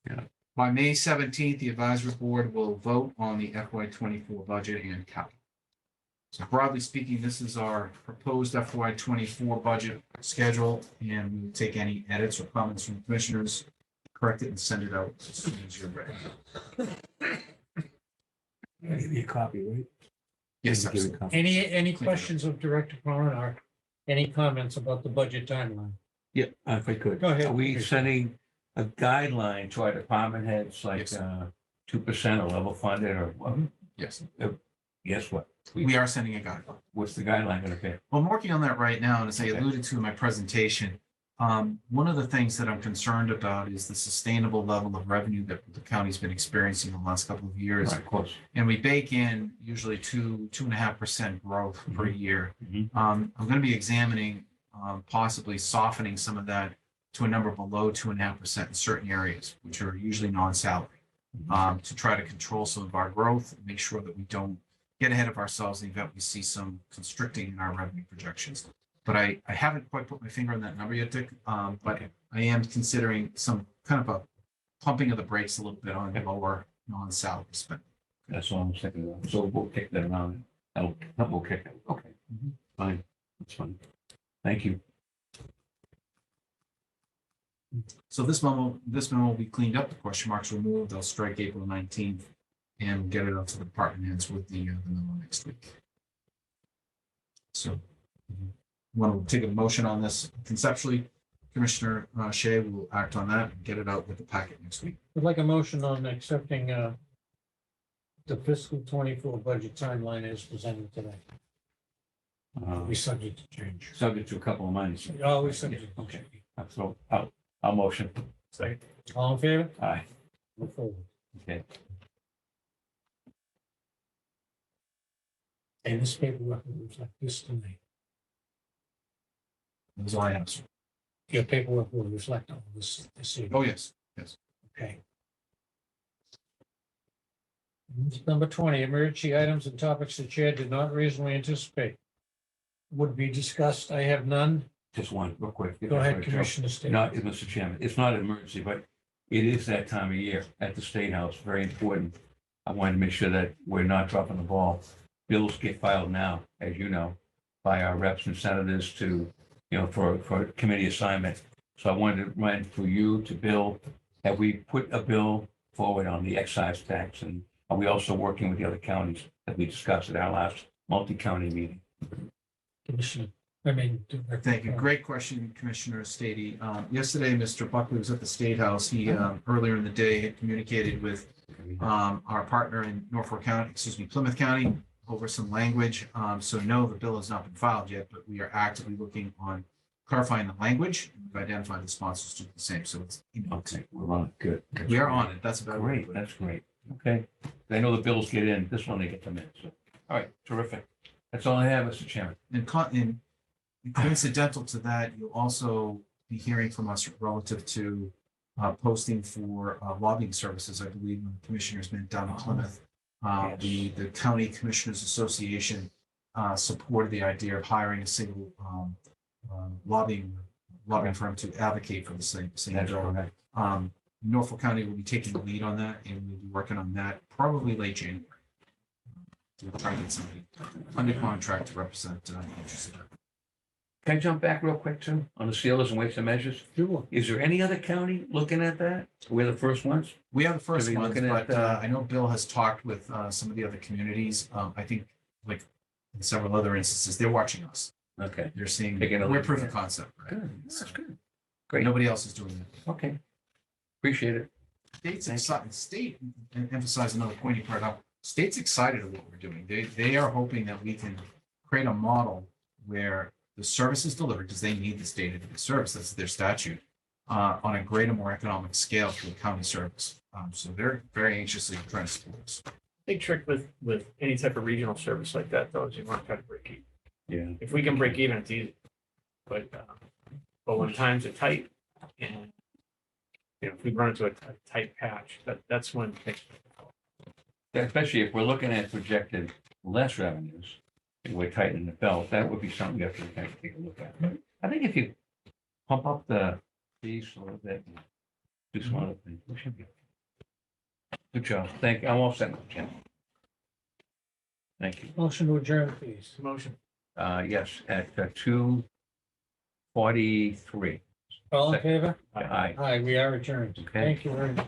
Yeah. By May 17th, the advisory board will vote on the FY 24 budget and capital. So broadly speaking, this is our proposed FY 24 budget schedule, and we will take any edits or comments from the commissioners, correct it and send it out as soon as you're ready. Give me a copy, right? Yes, Give me a absolutely. copy. Any questions of Director Cronin or any comments about the budget timeline? Yeah, if I could. Go ahead. Are we setting a guideline to our department heads, like Yes. 2% or level funded or what? Yes, Guess what? we are sending a guideline. What's the guideline going to be? Well, I'm working on that right now, and as I Okay. alluded to in my presentation, one of the things that I'm concerned about is the sustainable level of revenue that the county's been experiencing in the last couple of years. Of course. And we bake in usually 2.5% growth per year. Mhm. I'm going to be examining possibly softening some of that to a number below 2.5% in certain areas, which are usually non-salary, to try to control some of our growth and make sure that we don't get ahead of ourselves in the event we see some constricting in our revenue projections. But I haven't quite put my finger on that number yet, Dick. But I am considering some kind of a pumping of the brakes a little bit on lower non-salary spending. That's all I'm thinking of. So we'll kick that around. We'll kick it. Okay, fine. That's fine. Thank you. So this memo will be cleaned up, the question marks removed, they'll strike April 19th and get it out to the department heads with the memo next week. So want to take a motion on this conceptually, Commissioner Shea will act on that and get it out with the packet next week. I'd like a motion on accepting the fiscal 24 budget timeline as presented today. Be subject to change. Subject to a couple of months. Always subject. Okay. So I'll motion. Second. All in favor? Aye. Move forward. Okay. And this paperwork will reflect this tonight. That's all I have. Sir. Your paperwork will reflect all this evening. Oh, yes. Okay. Number 20, emergency items and topics the chair did not reasonably anticipate would be discussed. I have none. Just one, real quick. Go ahead, Commissioner State. Not, Mr. Chairman, it's not an emergency, but it is that time of year at the State House, very important. I wanted to make sure that we're not dropping the ball. Bills get filed now, as you know, by our reps and senators to, for committee assignment. So I wanted to run through you to Bill. Have we put a bill forward on the excise tax? And are we also working with the other counties that we discussed at our last multi-county meeting? Commissioner, Thank you. Great question, Commissioner Stady. Yesterday, Mr. Buckley was at the State House. He, earlier in the day, had communicated with our partner in Plymouth County, over some language. So no, the bill has not been filed yet, but we are actively looking on clarifying the language. We've identified the sponsors to do the same. So it's, Okay, we're on it. Good. That's we are great. on it. That's about Great, it. that's great. Okay. I know the bills get in, this one they get them in. So, all right, terrific. That's all I have, Mr. Chairman. And coincidental to that, you'll also be hearing from us relative to posting for lobbying services. I believe when the commissioners met down in Plymouth. The County Commissioners Association supported the idea of hiring a single lobbying firm to advocate for the same That's bill. correct. Norfolk County will be taking the lead on that, and we'll be working on that probably late January. We'll try to get somebody under contract to represent the interests of that. Can I jump back real quick too, on the sealers and weights and measures? Sure. Is there any other county looking at that? We're the first ones? We are the first Are we ones, looking at, but I know Bill has talked with some of the other communities. I think like in several other instances, they're watching us. Okay, They're seeing, Taking a we're look. proof of concept, right? good. That's good. Great. Nobody else is doing it. Okay. Appreciate it. State's Thank excited, state, and emphasize another pointy part out, state's excited at what we're doing. They are hoping that we can create a model where the service is delivered, because they need this data to be serviced, that's their statute, on a greater, more economic scale through the county service. So they're very anxiously trying to support us. Big trick with any type of regional service like that, though, is you want to try to break even. Yeah. If we can break even, it's easy. But when times are tight and, if we run into a tight patch, that's when things. Especially if we're looking at projected less revenues, and we're tightening the belt, that would be something we have to kind of take a look at. I think if you pump up the fees a little bit, and do some other things, we should be. Good job. Thank you. I'm all set, Mr. Chairman. Thank you. Motion to adjourn, please. Motion. Yes, at 2:43. All in favor? Aye. Aye, we are adjourned. Okay. Thank you very much.